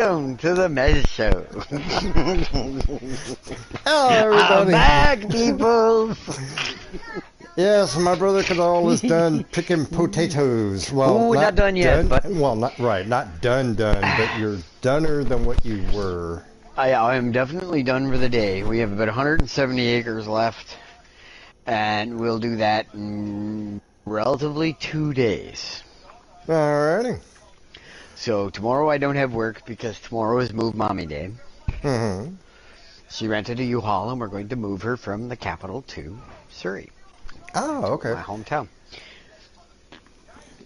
Welcome to the Mez Show. Hello, I'm everybody. back, people. Yes, my brother Kadal is done picking potatoes. Well, Ooh, not done yet, but well, not right, not done, but you're doner than what you were. I am definitely done for the day. We have about 170 acres left, and we'll do that in relatively 2 days. Alrighty. So tomorrow I don't have work because tomorrow is Move Mommy Day. Mm-hmm. She rented a U-Haul, and we're going to move her from the capital to Surrey, Oh, okay. my hometown.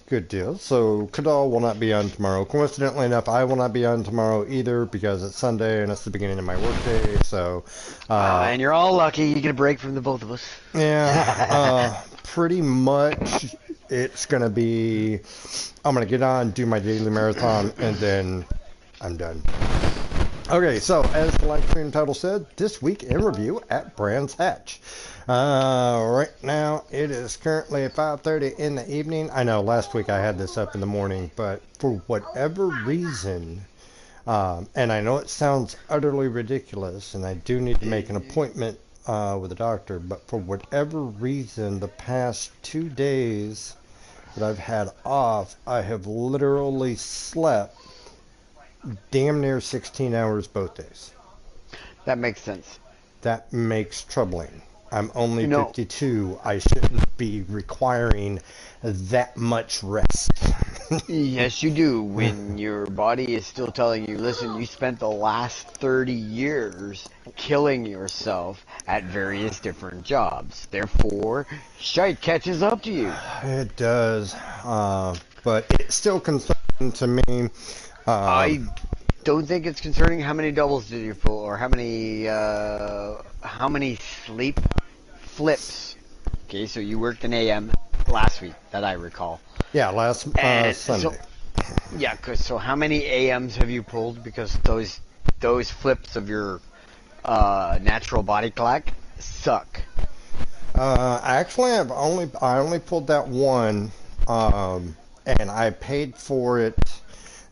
Good deal. So Kadal will not be on tomorrow. Coincidentally enough, I will not be on tomorrow either because it's Sunday and it's the beginning of my workday. So, And you're all lucky you get a break from the both of us. yeah, pretty much it's gonna be. I'm gonna get on, do my daily marathon, and then I'm done. Okay, so as the live stream title said, this week in review at Brands Hatch. Right now it is currently 5:30 in the evening. I know last week I had this up in the morning, but for whatever reason, and I know it sounds utterly ridiculous, and I do need to make an appointment with a doctor, but for whatever reason, the past 2 days that I've had off, I have literally slept damn near 16 hours both days. That makes sense. That makes troubling. I'm only You know, 52. I shouldn't be requiring that much rest. yes, you do. When your body is still telling you, listen, you spent the last 30 years killing yourself at various different jobs. Therefore, shite catches up to you. It does. But it's still concerning to me. I don't think it's concerning how many doubles did you pull or how many sleep flips. Okay, so you worked an AM last week that I recall. Yeah, last And Sunday. So how many AMs have you pulled? Because those flips of your natural body clock suck. Actually, I only pulled that one, and I paid for it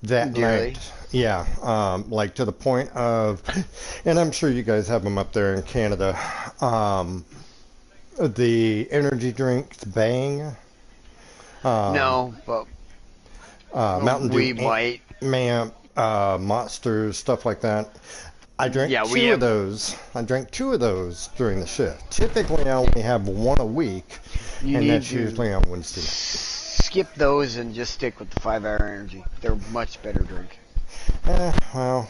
that Dearly. night. Yeah, like to the point of, and I'm sure you guys have them up there in Canada. The energy drink, the Bang. No, but Mountain we Dew, might. Monsters, stuff like that. I drank Yeah, we two of have. those. I drank two of those during the shift. Typically, I only have one a week, You and need that's to usually on Wednesday. skip those and just stick with the 5 Hour Energy. They're much better drink. Well,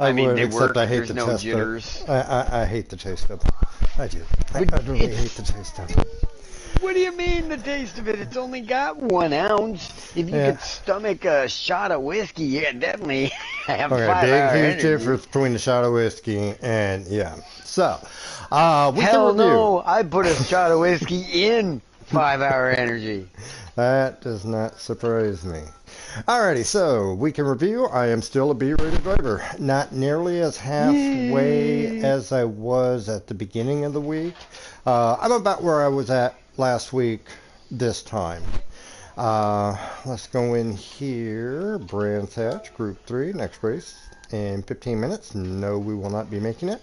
I mean, would, they except work. I hate There's the no taste jitters. of it. I hate the taste of it. I do. I But utterly hate the taste of it. What do you mean the taste of it? It's only got 1 ounce. If you Yeah. could stomach a shot of whiskey, you can definitely have Okay, 5 big, Hour huge Energy. difference between a shot of whiskey and, yeah. So, we can Hell review. no, I put a shot of whiskey in 5 Hour Energy. That does not surprise me. Alrighty, so we can review. I am still a B-rated driver. Not nearly as halfway Yay. as I was at the beginning of the week. I'm about where I was at last week this time. Let's go in here. Brands Hatch, Group 3, next race in 15 minutes. No, we will not be making it.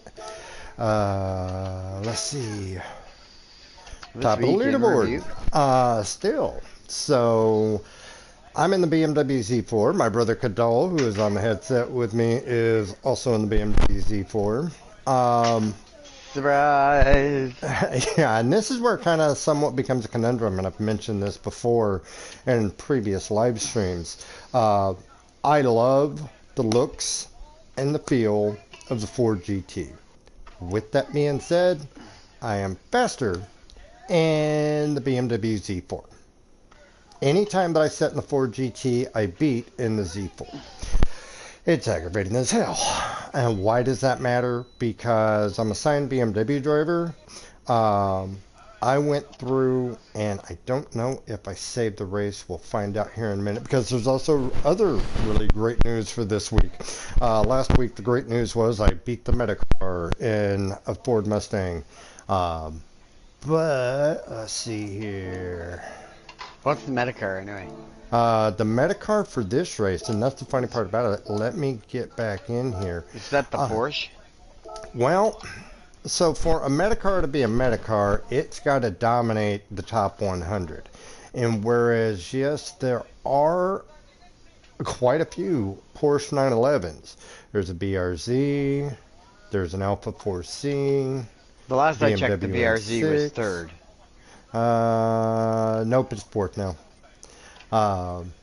Let's see. Top of the leaderboard. Still. So, I'm in the BMW Z4. My brother Kadal, who is on the headset with me, is also in the BMW Z4. Surprise. Yeah, and this is where it kind of somewhat becomes a conundrum, and I've mentioned this before in previous live streams. I love the looks and the feel of the Ford GT. With that being said, I am faster in the BMW Z4. Anytime that I sit in the Ford GT, I beat in the Z4. It's aggravating as hell. And why does that matter? Because I'm a signed BMW driver. I went through, and I don't know if I saved the race. We'll find out here in a minute, because there's also other really great news for this week. Last week, the great news was I beat the Metacar in a Ford Mustang. But, let's see here. What's the Metacar anyway? The Metacar for this race, and that's the funny part about it. Let me get back in here. Is that the Porsche? Well, so for a Metacar to be a Metacar, it's got to dominate the top 100. And whereas, yes, there are quite a few Porsche 911s. There's a BRZ, there's an Alpha 4C, The last I checked, the BMW BRZ was M6. third. Nope, it's fourth now.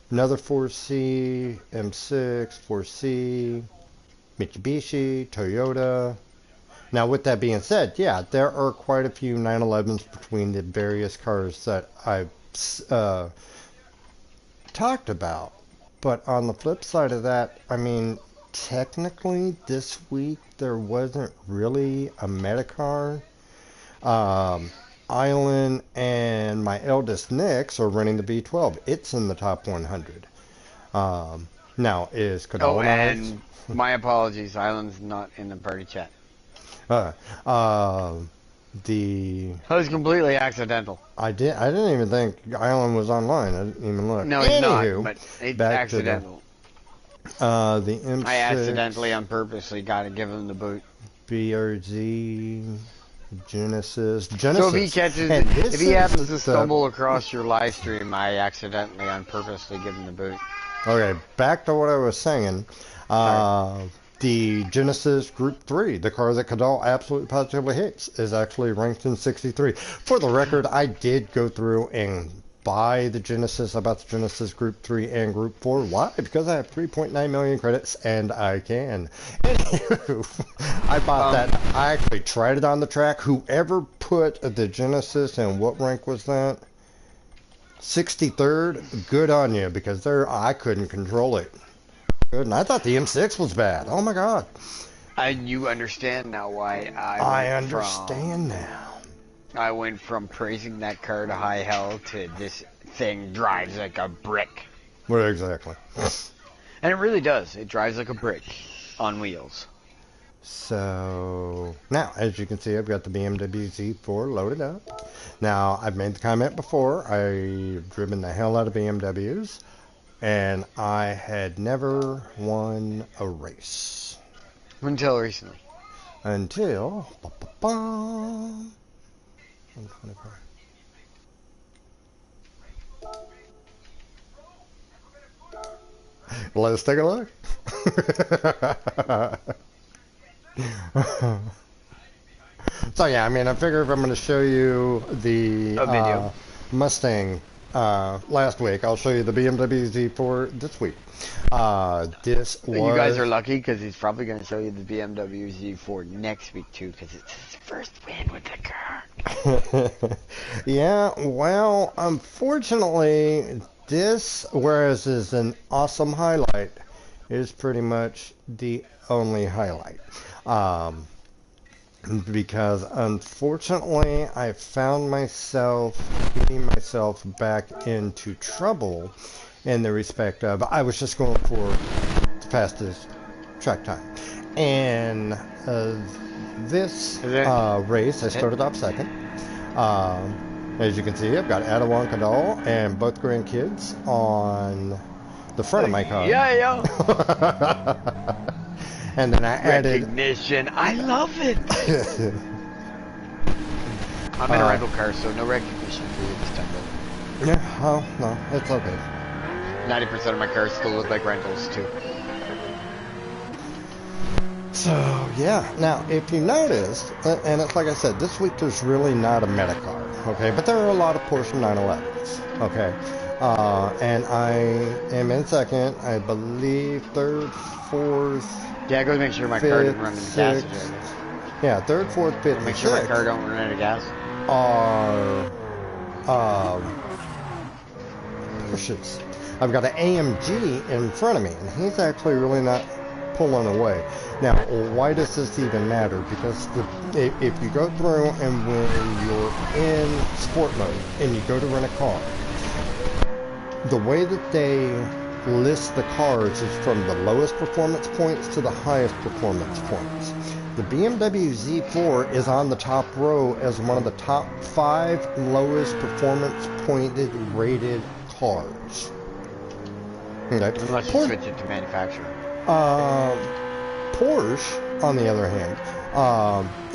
Another 4C, M6, 4C, Mitsubishi, Toyota. Now, with that being said, yeah, there are quite a few 911s between the various cars that I've talked about. But on the flip side of that, I mean, technically this week there wasn't really a Metacar. Island and my eldest Nix are running the V12. It's in the top 100. Now, is Oh, Cadal and my apologies. Island's not in the party chat. the That was completely accidental. I didn't even think Island was online. I didn't even look. No, he's Anywho, not, but it's back accidental. to the M6, I accidentally, unpurposely, got to give him the boot. BRZ, Genesis. So if he catches, And this if he is happens to the- stumble across your live stream, I accidentally, unpurposely give him the boot. Okay, back to what I was saying. The Genesis Group 3, the car that Cadal absolutely positively hates, is actually ranked in 63. For the record, I did go through and buy the Genesis. I bought the Genesis Group 3 and Group 4. Why? Because I have 3.9 million credits, and I can. Anywho, I bought that. I actually tried it on the track. Whoever put the Genesis, and what rank was that? 63rd, good on you, because I couldn't control it. Good, and I thought the M6 was bad. Oh my God. And you understand now why I understand now. I went from praising that car to high hell to this thing drives like a brick. Well, exactly. And it really does. It drives like a brick on wheels. So, now, as you can see, I've got the BMW Z4 loaded up. Now, I've made the comment before, I've driven the hell out of BMWs, and I had never won a race. Until recently. Until... 125. Let's take a look. So yeah, I mean, I figure if I'm going to show you the video. Mustang last week, I'll show you the BMW Z4 this week. This was... You guys are lucky because he's probably going to show you the BMW Z4 next week too, because it's his first win with the car. Yeah, well, unfortunately, this, whereas is an awesome highlight, is pretty much the only highlight. Because unfortunately, I found myself getting myself back into trouble in the respect of I was just going for the fastest track time. And this race, I started off second. As you can see, I've got Adawan Cadal and both grandkids on the front of my car. Yeah. And then I added... Recognition. I love it. I'm in a rental car, so no recognition for you this time, though. Yeah, oh, no, it's okay. 90% of my cars still look like rentals, too. So, yeah. Now, if you noticed, and it's like I said, this week there's really not a Metacar, okay? But there are a lot of Porsche 911s, okay? And I am in second, I believe, third, fourth... Yeah, go make sure my car doesn't run out of gas. Yeah, third, fourth, fifth, Make sure my car don't run out of gas. Are Porsches. I've got an AMG in front of me, and he's actually really not pulling away. Now, why does this even matter? Because if you go through and when you're in sport mode and you go to rent a car, the way that they list the cars is from the lowest performance points to the highest performance points. The BMW Z4 is on the top row as one of the top 5 lowest performance pointed rated cars. Okay. Unless you switch it to manufacturer. Uh, Porsche, on the other hand,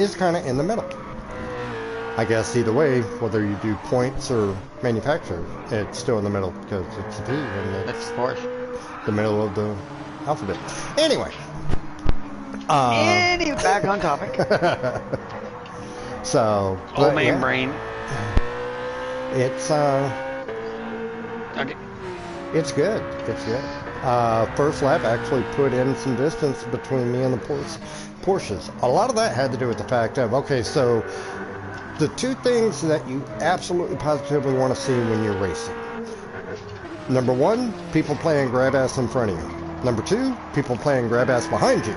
is kind of in the middle. I guess either way, whether you do points or manufacturer, it's still in the middle because it's a P and That's it's Porsche. the middle of the alphabet. Anyway, Back on topic. so Old but man yeah, brain. it's Okay. it's good. It's good. First lap actually put in some distance between me and the Porsches. A lot of that had to do with the fact of, okay, so the two things that you absolutely positively want to see when you're racing. Number one, people playing grab ass in front of you. Number two, people playing grab ass behind you.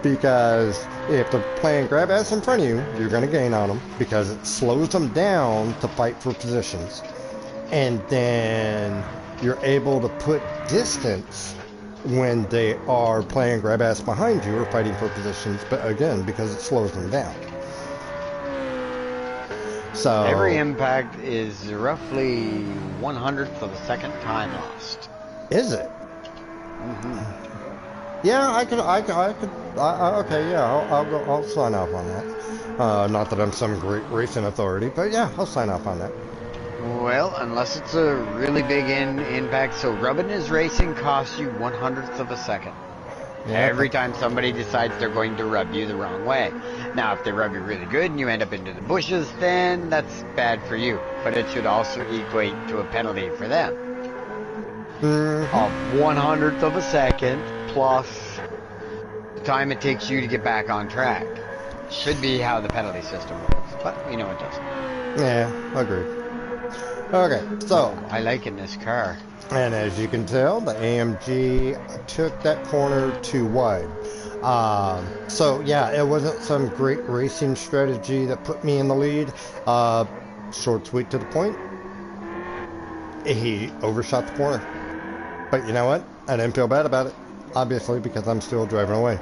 Because if they're playing grab ass in front of you, you're going to gain on them because it slows them down to fight for positions. And then you're able to put distance when they are playing grab ass behind you or fighting for positions, but again, because it slows them down. So every impact is roughly 1/100th of a second time lost. is it? Mm-hmm. Yeah, okay, yeah, I'll sign off on that. Not that I'm some great racing authority, but yeah, I'll sign off on that. Well, unless it's a really big impact, so rubbing his racing costs you 1/100th of a second. Yeah, Every time somebody decides they're going to rub you the wrong way. Now, if they rub you really good and you end up into the bushes, then that's bad for you. But it should also equate to a penalty for them. Of 1/100th of a second plus the time it takes you to get back on track. Should be how the penalty system works. But we know it doesn't. Yeah, agreed. Okay, so I like in this car. and as you can tell, the AMG took that corner too wide. So yeah, it wasn't some great racing strategy that put me in the lead. Short, sweet, to the point. He overshot the corner. But you know what? I didn't feel bad about it, obviously, because I'm still driving away.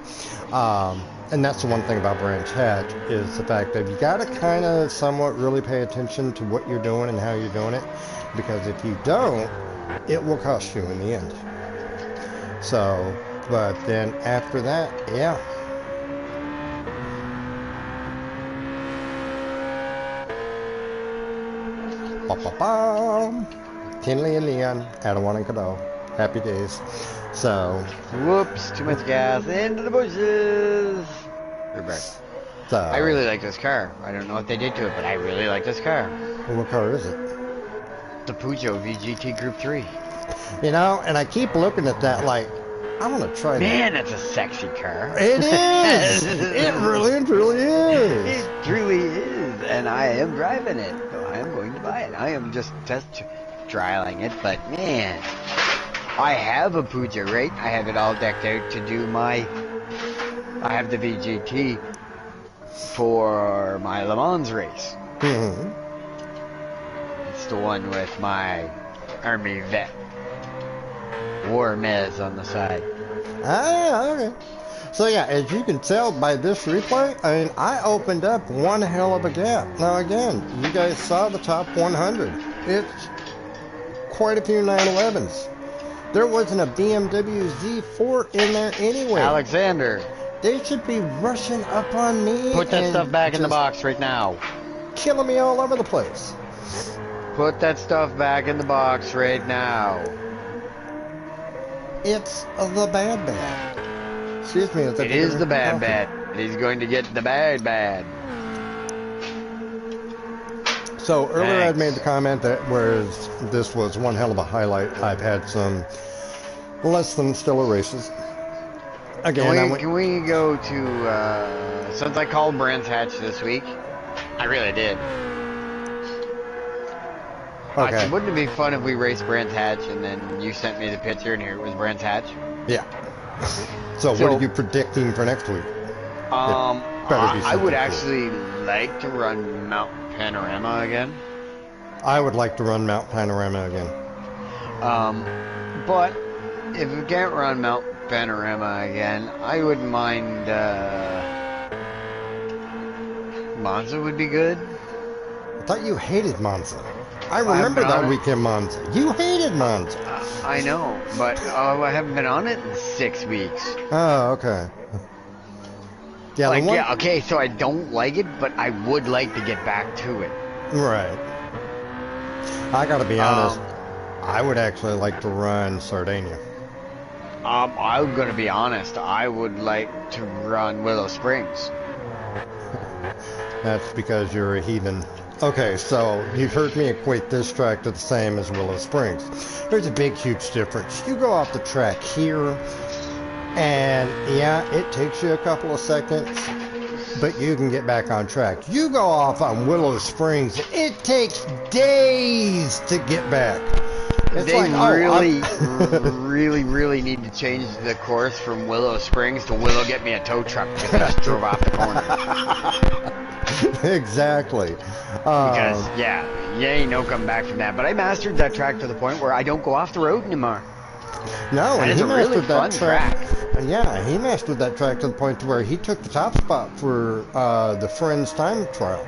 And that's the one thing about Branch Hatch is the fact that you got to kind of somewhat really pay attention to what you're doing and how you're doing it, because if you don't, it will cost you in the end. So, but then after that, yeah. Ba-ba-bum. Tinley and Leon, Adawan and Cadell. Happy days. So, Whoops, too much gas into the bushes. We're back. so I really like this car. I don't know what they did to it, but I really like this car. what car is it? The Peugeot VGT Group 3. You know, and I keep looking at that like, I want to try that. Man, that's a sexy car. It is! It really, truly is! It truly is, and I am driving it. So I am going to buy it. I am just test trialing it, but man, I have a Peugeot, right? I have it all decked out to do my... I have the VGT for my Le Mans race. Mm-hmm. It's the one with my Army vet War Mez on the side. Ah, okay. So yeah, as you can tell by this replay, I mean, I opened up one hell of a gap. Now again, you guys saw the top 100. It's quite a few 911s. There wasn't a BMW Z4 in there anyway. Alexander, They should be rushing up on me. put that and stuff back in the just box right now. killing me all over the place. Put that stuff back in the box right now. It's the bad bad. Excuse me. It is the bad bad. He's going to get the bad bad. So earlier Thanks. I'd made the comment that whereas this was one hell of a highlight, I've had some less than stellar races. Again, Can we go to, since I called Brands Hatch this week, I really did. I Okay. said, wouldn't it be fun if we raced Brands Hatch and then you sent me the picture and here it was Brands Hatch? Yeah. So what are you predicting for next week? better be I would something actually like to run Mount Panorama again. I would like to run Mount Panorama again. But if we can't run Mount Panorama again, I wouldn't mind, Monza would be good. I thought you hated Monza. I I haven't remember been on that it. weekend Monza. You hated Monza. I know, but I haven't been on it in 6 weeks. Oh, okay. Yeah, the Like, one. yeah, okay, so I don't like it, but I would like to get back to it. Right. I gotta be honest. Um, I would actually like to run Sardinia. I'm gonna be honest. I would like to run Willow Springs. That's because you're a heathen. Okay, so you've heard me equate this track to the same as Willow Springs. There's a big, huge difference. You go off the track here, and yeah, it takes you a couple of seconds, but you can get back on track. You go off on Willow Springs, it takes days to get back. It's They like, oh, really, I'm really need to change the course from Willow Springs to Willow Get Me a Tow Truck because I just drove off the corner. exactly. Because, yeah, you ain't no coming back from that. But I mastered that track to the point where I don't go off the road anymore. No, That and is he a really mastered that fun track. Yeah, he mastered that track to the point to where he took the top spot for the Friends time trial,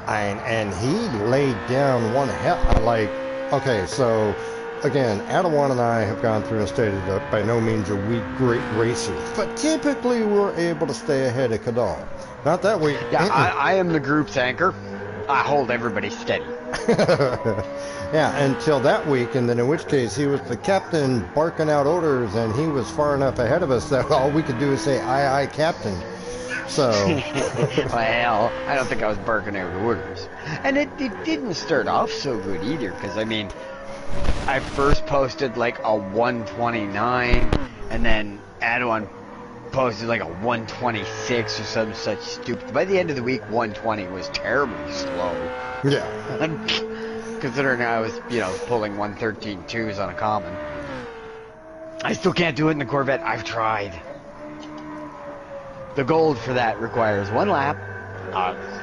and he laid down one hell like. Okay, so again, Adawan and I have gone through and stated that by no means are we great racers, but typically we're able to stay ahead of Cadal. Not that we. Yeah, I am the group's anchor. I hold everybody steady. Yeah, until that week, and then in which case he was the captain barking out orders, and he was far enough ahead of us that all we could do is say, aye, aye, captain. So. Well, I don't think I was barking out orders. And it didn't start off so good either, because, I mean, I first posted like a 129, and then Adawan posted like a 126 or some such stupid. By the end of the week, 120 was terribly slow. Yeah. Considering I was, pulling 113.2s on a common. I still can't do it in the Corvette. I've tried. The gold for that requires one lap,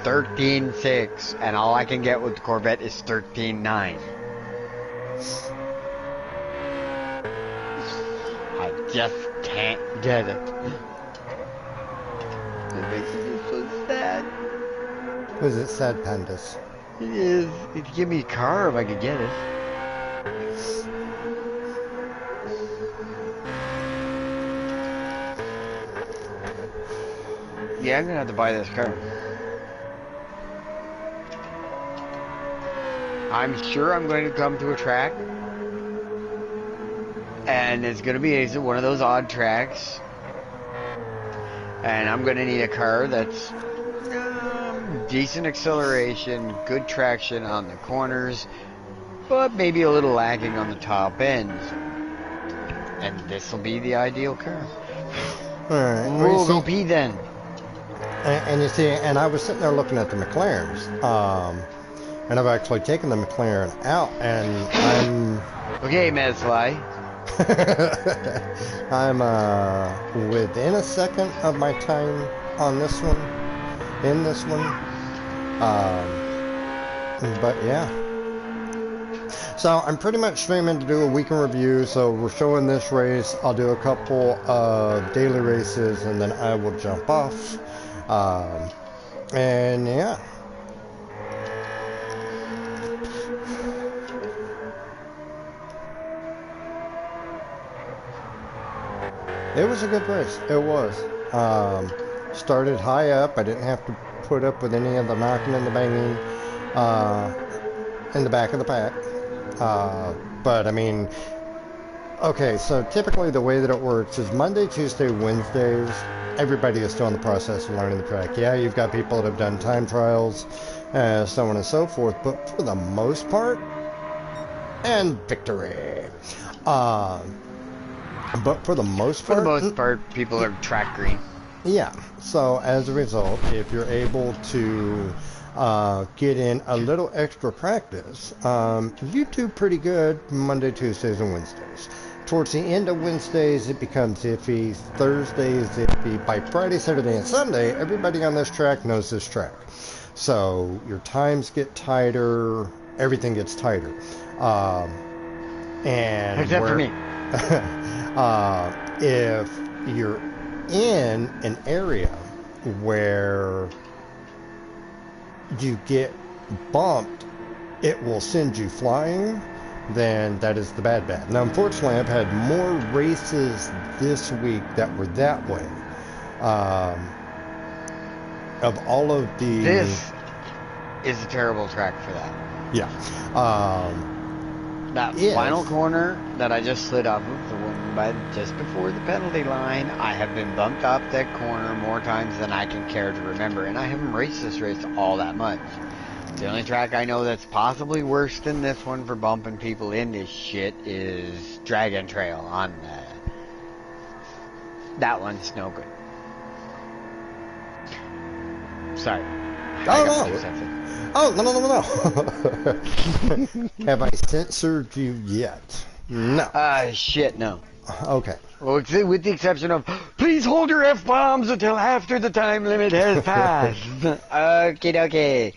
13.6, and all I can get with the Corvette is 13.9. I just can't get it. It makes me so sad. Was it sad, Pandas? It is. It'd give me a car if I could get it. Yeah, I'm gonna have to buy this car. I'm sure I'm going to come to a track, and it's gonna be one of those odd tracks, and I'm gonna need a car that's decent acceleration, good traction on the corners, but maybe a little lagging on the top end. And this will be the ideal car. Alright. We'll go pee then. And you see, and I was sitting there looking at the McLarens, and I've actually taken the McLaren out, and I'm... Okay, Mesfly. I'm within a second of my time on this one, in this one. But yeah. So I'm pretty much streaming to do a weekend review. So we're showing this race. I'll do a couple of daily races, and then I will jump off. And yeah. It was a good race. It was. Started high up. I didn't have to put up with any of the knocking and the banging in the back of the pack. But I mean, okay, so typically the way that it works is Monday, Tuesday, Wednesdays, everybody is still in the process of learning the track. Yeah, you've got people that have done time trials, so on and so forth, but for the most part, and victory. But for the most part... For the most part, people are track green. Yeah, so as a result, if you're able to get in a little extra practice, you do pretty good Monday, Tuesdays, and Wednesdays. Towards the end of Wednesdays, it becomes iffy. Thursdays, iffy. By Friday, Saturday, and Sunday, everybody on this track knows this track. So your times get tighter, everything gets tighter. And except for me. If you're in an area where you get bumped it will send you flying, then that is the bad. Now, unfortunately, I've had more races this week that were that way. Um, of all of the, This is a terrible track for that. yeah, That final if, corner that I just slid off of, the one by just before the penalty line, I have been bumped off that corner more times than I can care to remember, and I haven't raced this race all that much. The only track I know that's possibly worse than this one for bumping people in this shit is Dragon Trail on that one's no good. Sorry. I got oh two cents in. no, oh no. Have I censored you yet? No. Shit, no. Okay. Well, with the exception of, please hold your F-bombs until after the time limit has passed. Okie dokie.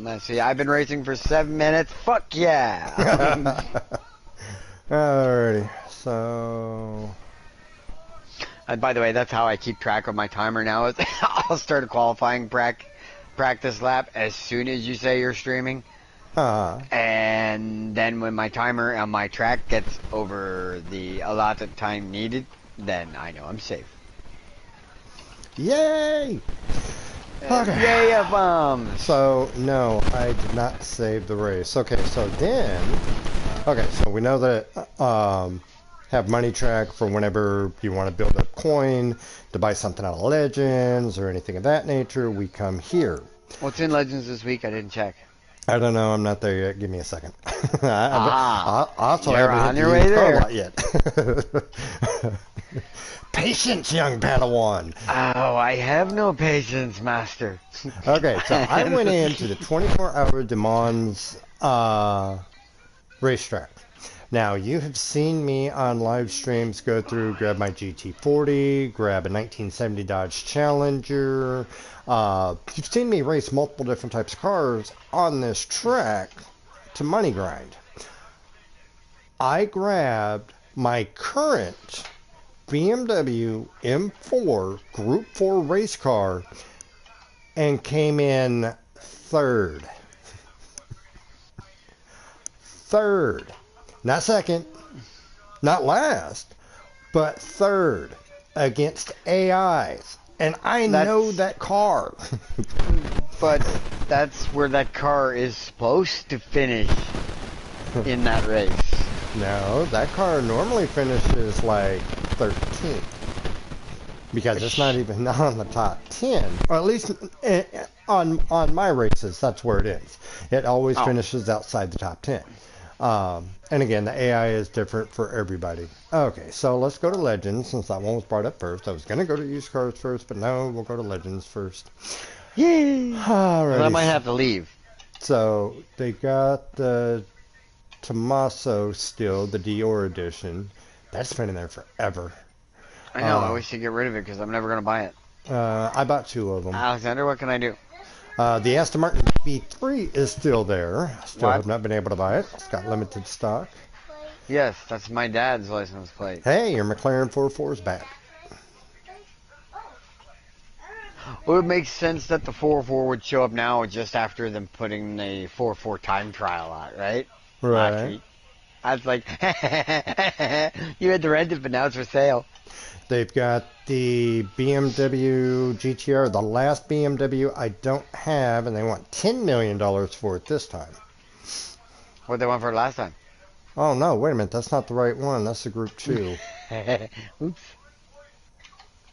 Let's see, I've been racing for 7 minutes. Fuck yeah. Alrighty, so And by the way, that's how I keep track of my timer now. Is I'll start a qualifying practice lap as soon as you say you're streaming. And then when my timer on my track gets over the allotted time needed, then I know I'm safe. yay! Okay. Yay, F-bombs! So no, I did not save the race. Okay, so we know that have money track for whenever you want to build a coin to buy something out of Legends or anything of that nature. We come here. What's in Legends this week? I didn't check. I don't know. I'm not there yet. Give me a second. You're on your way there. Yet. Patience, young Padawan. Oh, I have no patience, Master. Okay, so I went into the 24-hour Le Mans racetrack. Now, you have seen me on live streams go through, grab my GT40, grab a 1970 Dodge Challenger. You've seen me race multiple different types of cars on this track to money grind. I grabbed my current BMW M4 Group 4 race car and came in third. Third. Not second, not last, but third against AIs. And I know that car. But that's where that car is supposed to finish in that race. No, that car normally finishes like 13th. Because it's not even on the top 10. Or at least on my races, that's where it is. It always finishes outside the top 10. And again, the AI is different for everybody. Okay, so let's go to Legends, since that one was brought up first. I was going to go to used cars first, but no, we'll go to Legends first. Yay! Alrighty. Well, I might have to leave. So, they got the Tommaso still, the Dior edition. That's been in there forever. I know, I wish to get rid of it because I'm never going to buy it. I bought 2 of them. Alexander, what can I do? The Aston Martin V3 is still there. Still have not been able to buy it. It's got limited stock. Yes, that's my dad's license plate. Hey, your McLaren 4.4 is back. Well, it makes sense that the 4.4 would show up now just after them putting the 4.4 time trial out, right? Right. I was like, you had to rent it, but now it's for sale. They've got the BMW GTR, the last BMW I don't have, and they want $10 million for it this time. What they want for it last time? Oh, no, wait a minute. That's not the right one. That's the Group 2. Oops.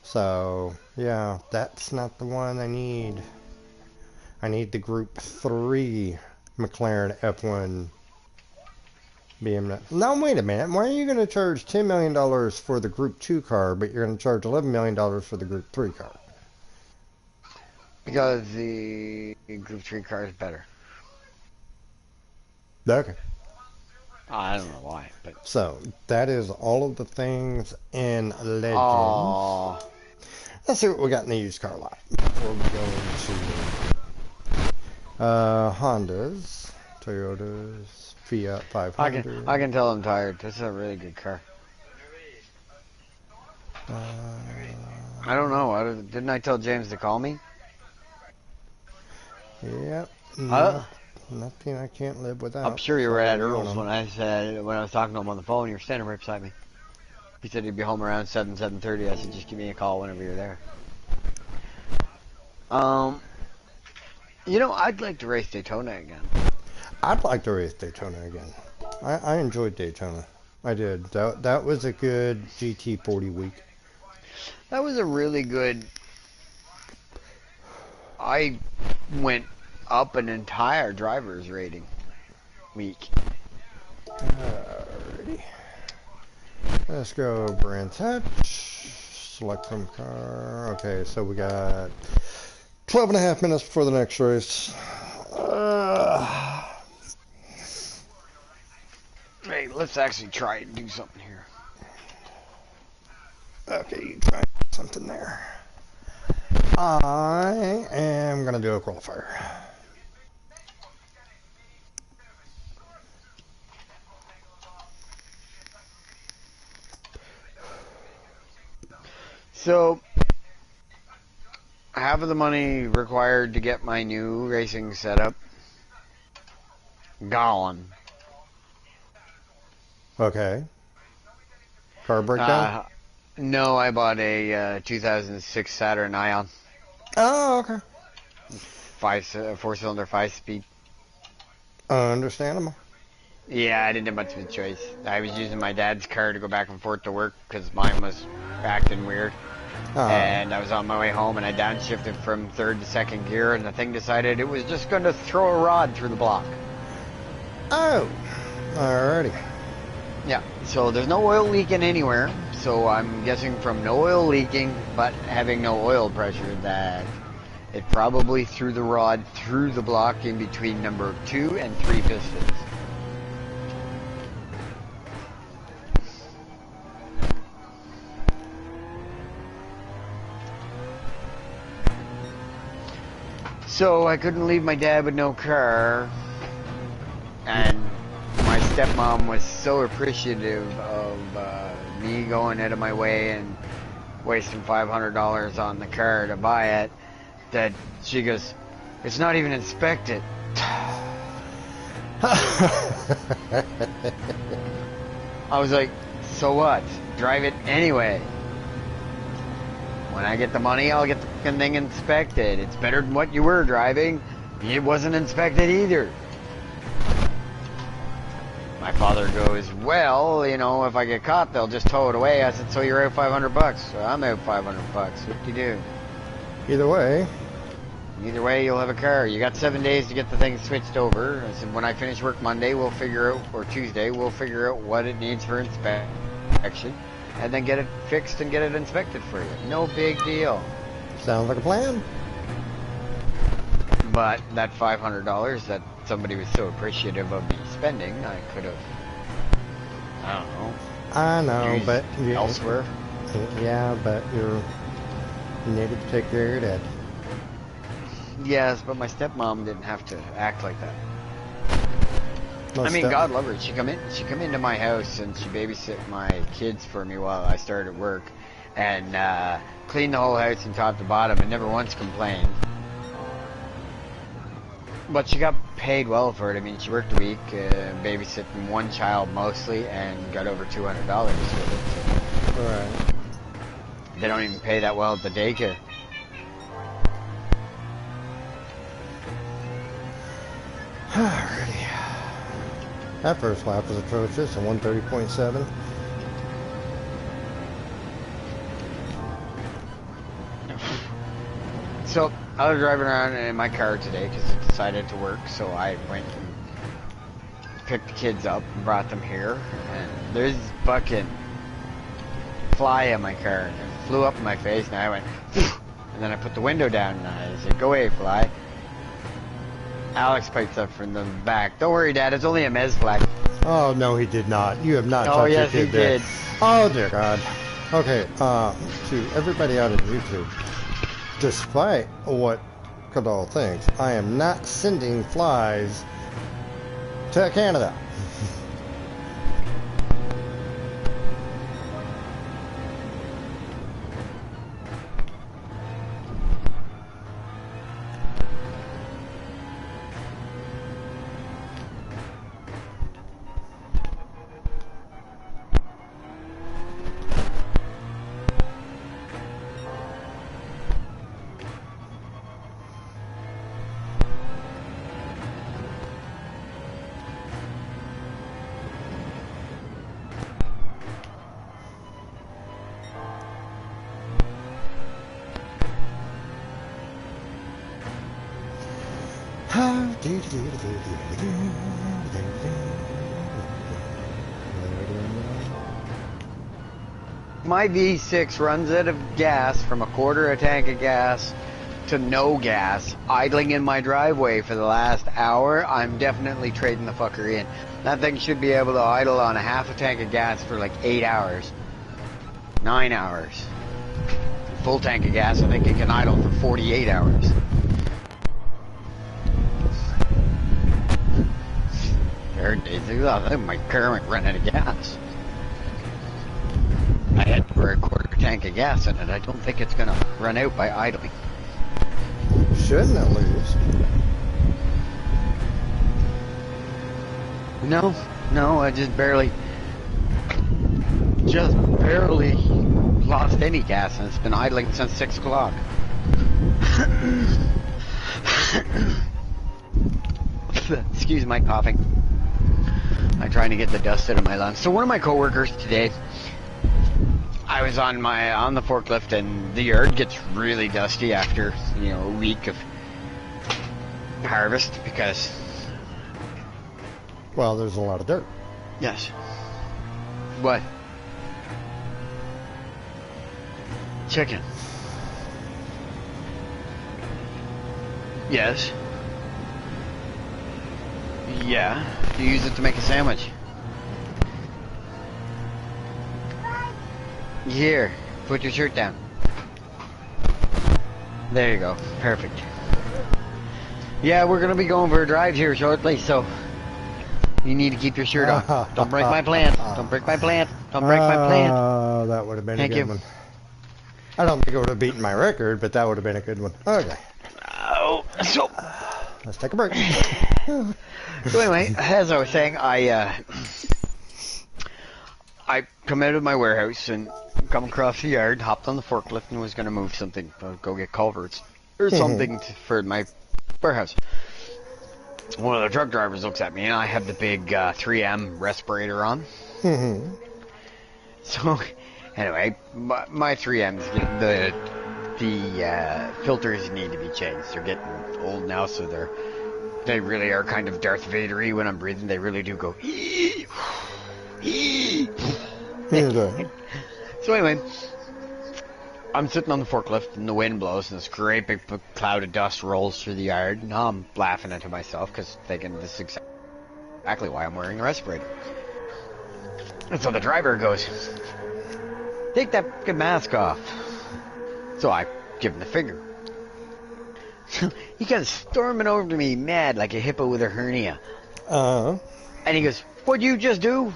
So, yeah, that's not the one I need. I need the Group 3 McLaren F1 BMW. Now, wait a minute. Why are you going to charge $10 million for the Group 2 car, but you're going to charge $11 million for the Group 3 car? Because the Group 3 car is better. Okay. I don't know why, but... So, that is all of the things in Legends. Aww. Let's see what we got in the used car lot before we go into Hondas, Toyotas, Fiat 500. I can tell I'm tired. This is a really good car. I don't know. Didn't I tell James to call me? Yep. Huh? Nothing I can't live without. I'm sure you So were at you Earl's know. when I was talking to him on the phone. You were standing right beside me. He said he'd be home around 7:30. I said just give me a call whenever you're there. Um, I'd like to race Daytona again. I'd like to race Daytona again. I enjoyed Daytona. I did. That was a good GT40 week. That was a really good. I went up an entire driver's rating week. Alrighty. Let's go brand touch. Select from car. Okay, so we got 12 and a half minutes before the next race. Hey, let's actually try and do something here. Okay, you try something there. I am going to do a qualifier. So, half of the money required to get my new racing setup gone. Okay. Car breakdown? No, I bought a 2006 Saturn Ion. Oh, okay. 4-cylinder, 5-speed. Understandable. Yeah, I didn't have much of a choice. I was using my dad's car to go back and forth to work because mine was acting weird. And I was on my way home and I downshifted from third to second gear and the thing decided it was just going to throw a rod through the block. Oh, alrighty. Yeah, so there's no oil leaking anywhere. So I'm guessing from no oil leaking but having no oil pressure that it probably threw the rod through the block in between number 2 and 3 pistons. So I couldn't leave my dad with no car, and my stepmom was so appreciative of me going out of my way and wasting $500 on the car to buy it that she goes, "It's not even inspected." I was like, "So what? Drive it anyway. When I get the money, I'll get the fucking thing inspected. It's better than what you were driving. It wasn't inspected either." My father goes, "Well, if I get caught, they'll just tow it away." I said, "So you're out $500? So I'm out $500. What do you do?" Either way. Either way, you'll have a car. You got 7 days to get the thing switched over. I said, when I finish work Monday, we'll figure out, or Tuesday, we'll figure out what it needs for inspection. And then get it fixed and get it inspected for you. No big deal. Sounds like a plan. But that $500 that somebody was so appreciative of me spending, I could have, I don't know. I know, but elsewhere. Yeah, but you needed to take care of your dad. Yes, but my stepmom didn't have to act like that. I mean, God love her. She come into my house and she babysit my kids for me while I started work, and cleaned the whole house from top to bottom, and never once complained. But she got paid well for it. I mean, she worked a week, babysitting one child mostly, and got over $200 with it. So. Right. They don't even pay that well at the daycare. Alrighty. That first lap was atrocious, a 130.7. So, I was driving around in my car today because I decided to work, so I went and picked the kids up and brought them here, and there's this fucking fly in my car, and it flew up in my face, and I went, and then I put the window down, and I said, "Go away, fly." Alex pipes up from the back. "Don't worry, Dad, it's only a mez fly." Oh, no, he did not. You have not touched Oh, yes, your he kid there. did. Oh, dear God. Okay, to everybody out on YouTube, despite what Cadal thinks, I am not sending flies to Canada. My V6 runs out of gas from a quarter a tank of gas to no gas, idling in my driveway for the last hour. I'm definitely trading the fucker in. That thing should be able to idle on a half a tank of gas for like 8 hours. 9 hours. Full tank of gas, I think it can idle for 48 hours. There are days I think my car might run out of gas. I had for a quarter tank of gas in it. I don't think it's gonna run out by idling. Shouldn't at least. No, I just barely lost any gas, and it's been idling since 6 o'clock. Excuse my coughing. I'm trying to get the dust out of my lungs. So one of my coworkers today, I was on the forklift, and the yard gets really dusty after, a week of harvest because... Well, there's a lot of dirt. Yes. What? Chicken. Yes. Yeah. You use it to make a sandwich. Here, put your shirt down. There you go. Perfect. Yeah, we're gonna be going for a drive here shortly, so you need to keep your shirt on. Don't break my plant. Don't break my plant. Don't break my plant. Oh, that would have been a good one. I don't think it would have beaten my record, but that would have been a good one. Okay. Oh, so let's take a break. So anyway, as I was saying, I come out of my warehouse and come across the yard, hopped on the forklift, and was going to move something, go get culverts or something for my warehouse. One of the truck drivers looks at me, and I have the big 3M respirator on. So anyway, my 3Ms, the filters need to be changed. They're getting old now, so they really are kind of Darth Vader-y when I'm breathing. They really do go. So anyway, I'm sitting on the forklift and the wind blows and this great big cloud of dust rolls through the yard. And I'm laughing to myself because thinking this is exactly why I'm wearing a respirator. And so the driver goes, "Take that fucking mask off." So I give him the finger. He comes storming over to me mad like a hippo with a hernia. And he goes, "What'd you just do?"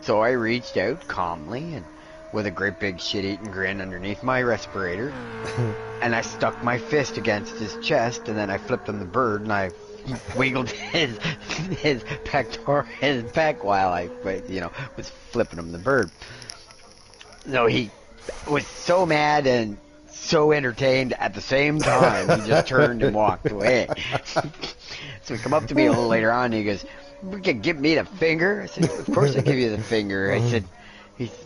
So I reached out calmly and with a great big shit-eating grin underneath my respirator, and I stuck my fist against his chest, and then I flipped him the bird, and I wiggled his pec while I, was flipping him the bird. So he was so mad and so entertained at the same time, he just turned and walked away. So he come up to me a little later on, and he goes, "You can give me the finger?" I said, "Of course I give you the finger." I said,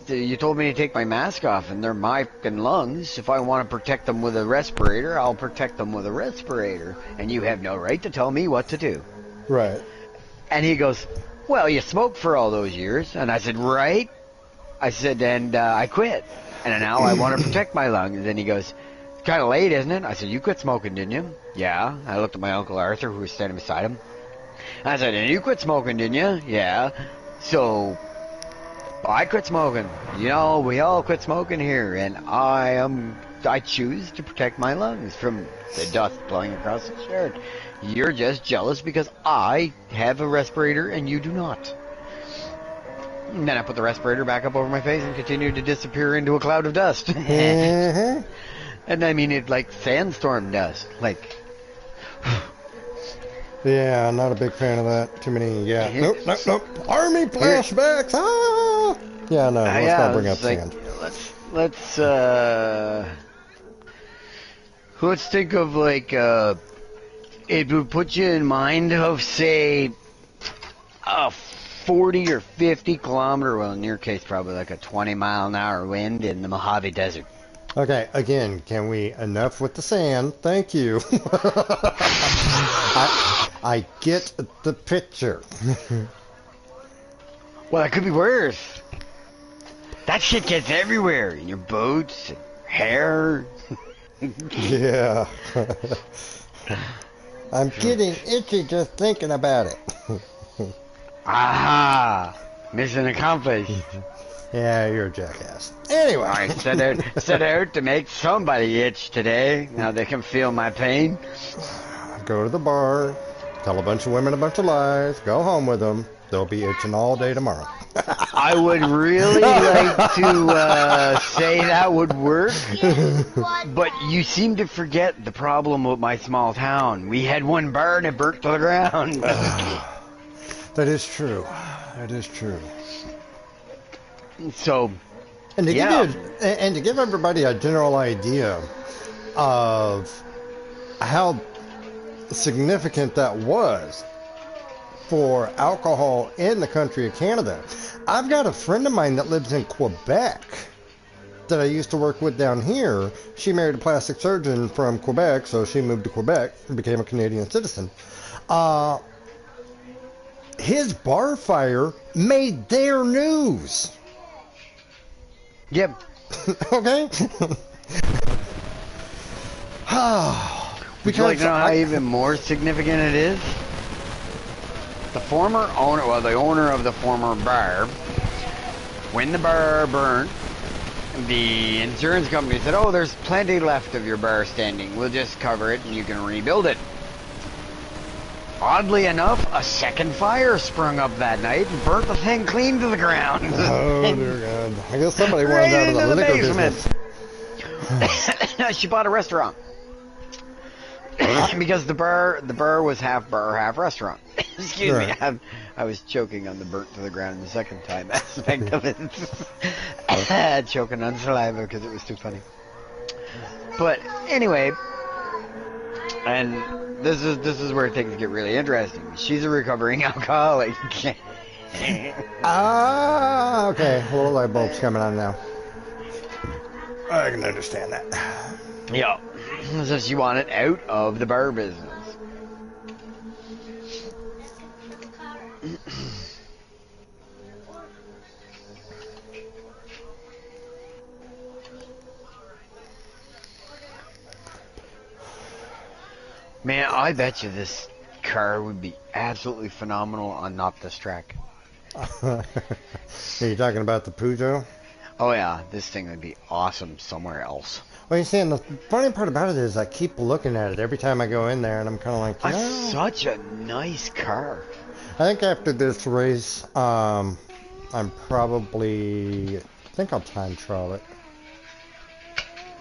"You told me to take my mask off, and they're my fucking lungs. If I want to protect them with a respirator, I'll protect them with a respirator, and you have no right to tell me what to do." Right. And he goes, "Well, you smoked for all those years." And I said, "Right." I said, "And I quit, and now I want to protect my lungs." And he goes, "It's kind of late, isn't it?" I said, "You quit smoking, didn't you?" "Yeah." I looked at my Uncle Arthur, who was standing beside him. I said, "And you quit smoking, didn't you?" "Yeah." "So I quit smoking. We all quit smoking here, and I choose to protect my lungs from the dust blowing across the yard. You're just jealous because I have a respirator and you do not." And then I put the respirator back up over my face and continued to disappear into a cloud of dust. And I mean it like sandstorm dust. Like... Yeah, not a big fan of that. Too many, Nope. Army flashbacks! Ah! Yeah, no, let's not bring up sand. Let's think of it would put you in mind of, say, a 40 or 50 kilometer, well in your case probably like a 20-mile-an-hour wind in the Mojave Desert. Okay, again, can we enough with the sand? Thank you. I get the picture. Well, it could be worse. That shit gets everywhere. In your boots, and hair. Yeah. I'm getting itchy just thinking about it. Aha! Mission accomplished. Yeah, you're a jackass. Anyway. I set out to make somebody itch today. Now they can feel my pain. Go to the bar, tell a bunch of women a bunch of lies, go home with them. They'll be itching all day tomorrow. I would really like to say that would work, but you seem to forget the problem with my small town. We had one bar and it burnt to the ground. That is true. That is true. So, And to yeah. give everybody a general idea of how significant that was for alcohol in the country of Canada. I've got a friend of mine that lives in Quebec that I used to work with down here. She married a plastic surgeon from Quebec, so she moved to Quebec and became a Canadian citizen. His bar fire made their news. Yep. Okay? Would you like to know how even more significant it is? The owner of the former bar, when the bar burnt, the insurance company said, "Oh, there's plenty left of your bar standing. We'll just cover it and you can rebuild it." Oddly enough, a second fire sprung up that night and burnt the thing clean to the ground. Oh, dear God. I guess somebody runs out of the liquor business. She bought a restaurant. Because the bar was half bar, half restaurant. Excuse me, I was choking on the burnt to the ground the second time aspect of it. Choking on saliva because it was too funny. But anyway, and this is where things get really interesting. She's a recovering alcoholic. Okay. Little light bulbs coming on now. I can understand that. Yeah. So she wanted out of the bar business. Man, I bet you this car would be absolutely phenomenal on not this track. Are you talking about the Peugeot? Oh yeah, this thing would be awesome somewhere else. Well, you see, and the funny part about it is I keep looking at it every time I go in there, and I'm kind of like, That's such a nice car. I think after this race, I think I'll time trial it.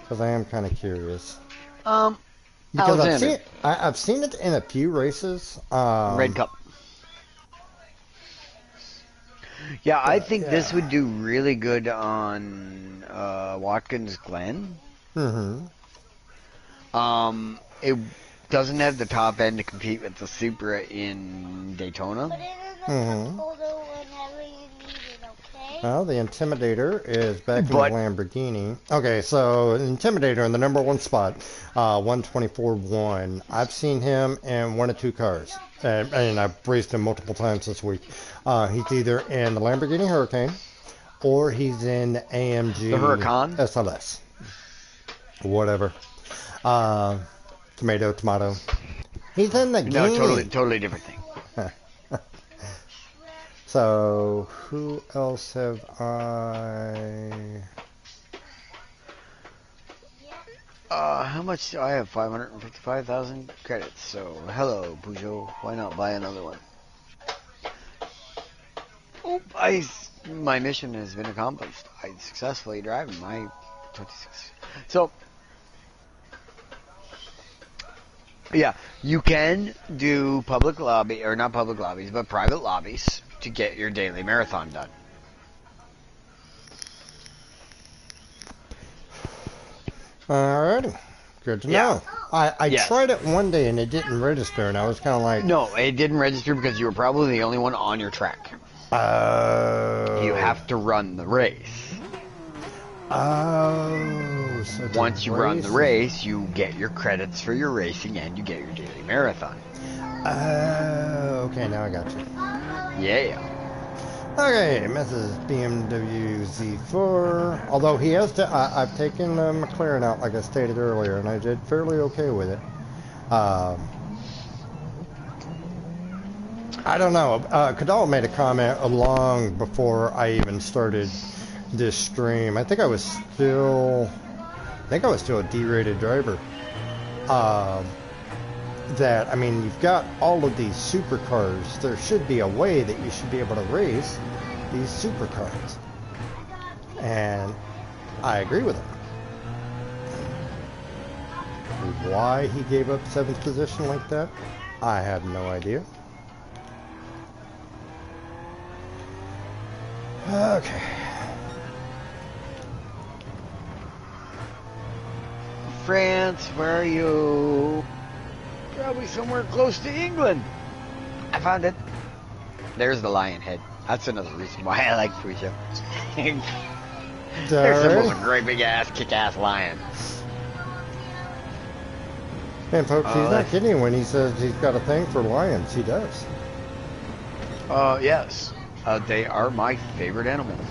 Because I am kind of curious. Because I've seen it in a few races. Red Cup. Yeah, I think this would do really good on Watkins Glen. Mm-hmm. It doesn't have the top end to compete with the Supra in Daytona. Mm-hmm. Whenever you need it, okay? Well, the Intimidator is back in the Lamborghini. Okay, so Intimidator in the number one spot, 124.1. I've seen him in one of two cars, and I've raced him multiple times this week. He's either in the Lamborghini Hurricane, or he's in the AMG The Huracan? SLS. Whatever. Tomato. He's in the No, Guinea. totally different thing. So, who else have I... How much do I have? 555,000 credits. So, hello, Peugeot. Why not buy another one? Oh, my mission has been accomplished. I successfully drive my 26. So, yeah, you can do public lobby, or not public lobbies, but private lobbies to get your daily marathon done. Alrighty. Good to know. I tried it one day and it didn't register, and I was kind of like... No, it didn't register because you were probably the only one on your track. You have to run the race. Oh, so Once you run the race, you get your credits for your racing and you get your daily marathon. Okay, now I got you. Yeah. Okay, Mrs. BMW Z4. Although he has to, I've taken the McLaren out, like I stated earlier, and I did fairly okay with it. I don't know. Kadal made a comment long before I even started this stream. I think I was still a D-rated driver. That, I mean, you've got all of these supercars. There should be a way that you should be able to race these supercars. And I agree with him. Why he gave up 7th position like that, I have no idea. Okay. France, where are you? Probably somewhere close to England. I found it. There's the lion head. That's another reason why I like Turismo. There's a great big ass, kick-ass lion. And folks, he's not kidding you when he says he's got a thing for lions. He does. Yes. They are my favorite animals.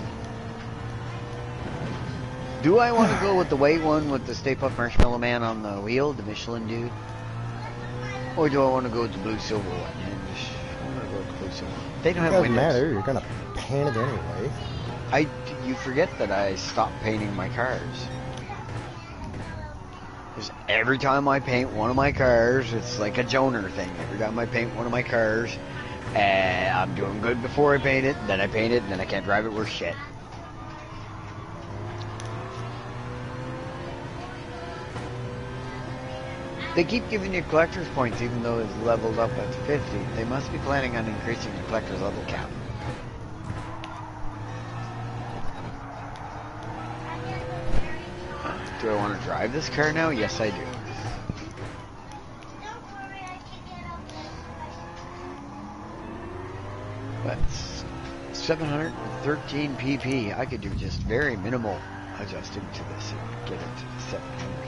Do I want to go with the white one with the Stay Puft Marshmallow Man on the wheel, the Michelin dude? Or do I want to go with the blue silver one? I'm going to go with the blue silver one. They don't have windows. It doesn't matter. You're going to paint it anyway. You forget that I stopped painting my cars. Because every time I paint one of my cars, it's like a Joner thing. Every time I paint one of my cars, I'm doing good before I paint it, then I paint it, and then I can't drive it worth shit. They keep giving you collector's points even though it's leveled up at 50. They must be planning on increasing the collector's level cap. Do I want to drive this car now? Yes, I do. That's 713 pp. I could do just very minimal adjusting to this and get it to 700.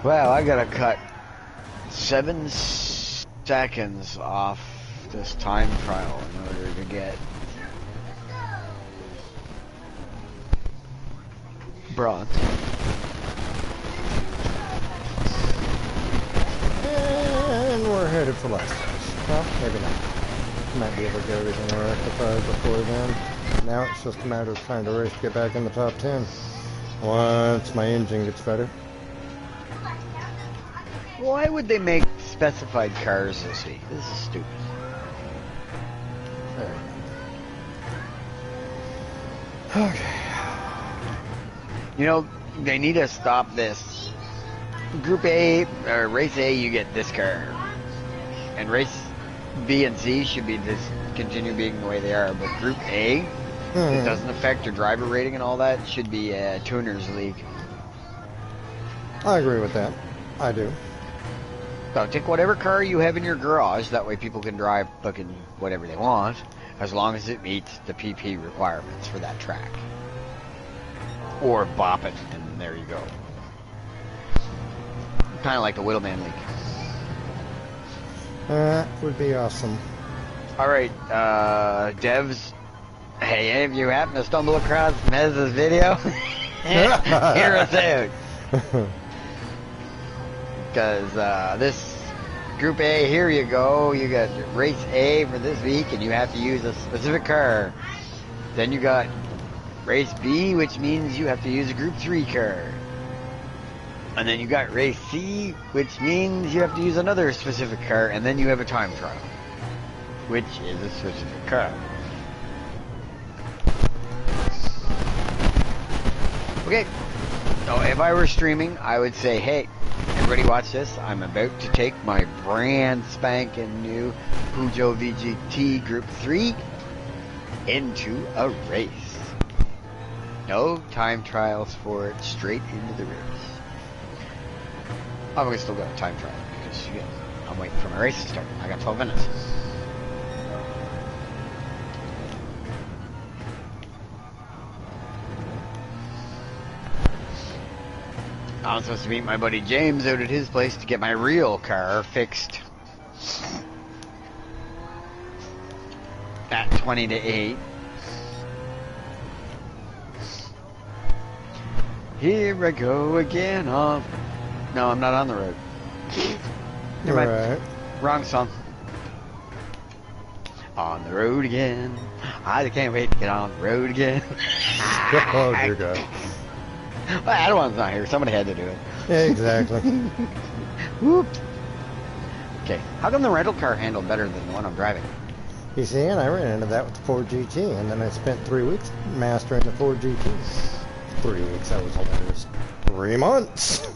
Well, I gotta cut 7 seconds off this time trial in order to get bronze. And we're headed for last place. Well, maybe not. Might be able to get everything rectified before then. Now it's just a matter of trying to race to get back in the top 10. Once my engine gets better. Why would they make specified cars this week? This is stupid. There we go. Okay. You know, they need to stop this. Group A, or Race A, you get this car. And Race B and C should be continue being the way they are. But Group A, it doesn't affect your driver rating and all that. It should be a Tuners League. I agree with that. I do. So take whatever car you have in your garage, that way people can drive fucking whatever they want, as long as it meets the PP requirements for that track. Or bop it, and there you go. Kind of like the Whittleman League. That would be awesome. Alright, devs, hey, any of you happen to stumble across Mez's video? Hear us out. Because this Group A, here you go. You got Race A for this week, and you have to use a specific car. Then you got Race B, which means you have to use a Group 3 car. And then you got Race C, which means you have to use another specific car, and then you have a time trial, which is a specific car. Okay, so if I were streaming, I would say, hey, everybody watch this. I'm about to take my brand spanking new Peugeot VGT Group 3 into a race. No time trials for it, straight into the race. Oh, we still got a time trial because I'm waiting for my race to start. I got 12 minutes. I'm supposed to meet my buddy James out at his place to get my real car fixed at 20 to 8. Here I go again on... No, I'm not on the road. Never mind. Right. Wrong song. On the road again. I can't wait to get on the road again. Oh, dear God. Well, Adwan's not here. Somebody had to do it. Yeah, exactly. Whoop. Okay. How come the rental car handled better than the one I'm driving? You see, and I ran into that with the Ford GT, and then I spent 3 weeks mastering the Ford GT. 3 weeks, that was hilarious. 3 months.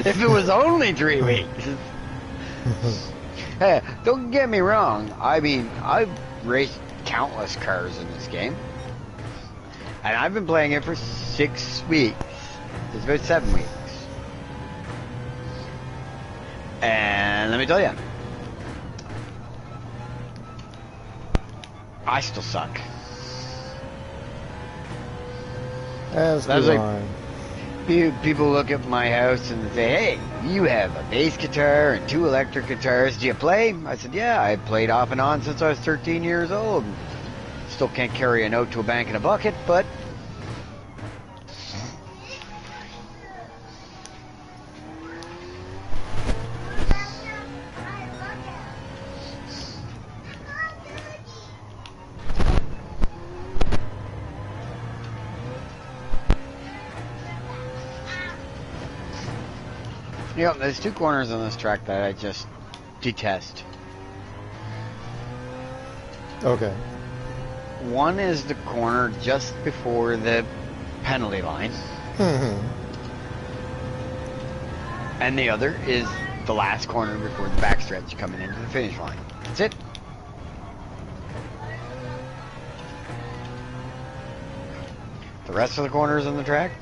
If it was only 3 weeks. Hey, don't get me wrong. I mean, I've raced countless cars in this game. And I've been playing it for 6 weeks. It's about 7 weeks. And let me tell you, I still suck. That's That's like, like- People look at my house and say, hey, you have a bass guitar and 2 electric guitars. Do you play? I said, yeah, I played off and on since I was 13 years old. Still can't carry a note to a bank in a bucket, but... Yep, there's 2 corners on this track that I just detest. okay. One is the corner just before the penalty line, and the other is the last corner before the backstretch coming into the finish line. That's it. The rest of the corners on the track,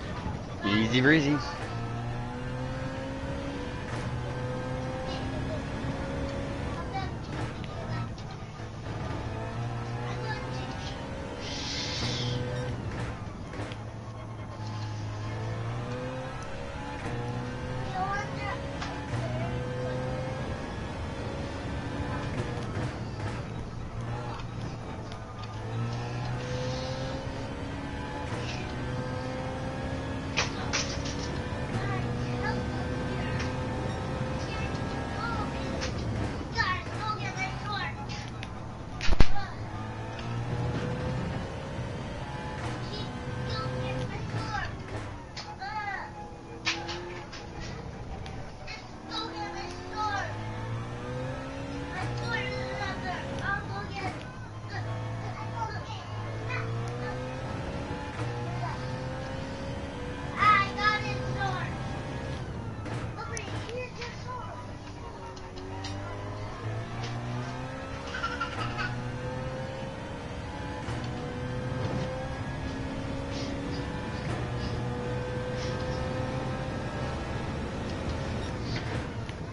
easy breezy.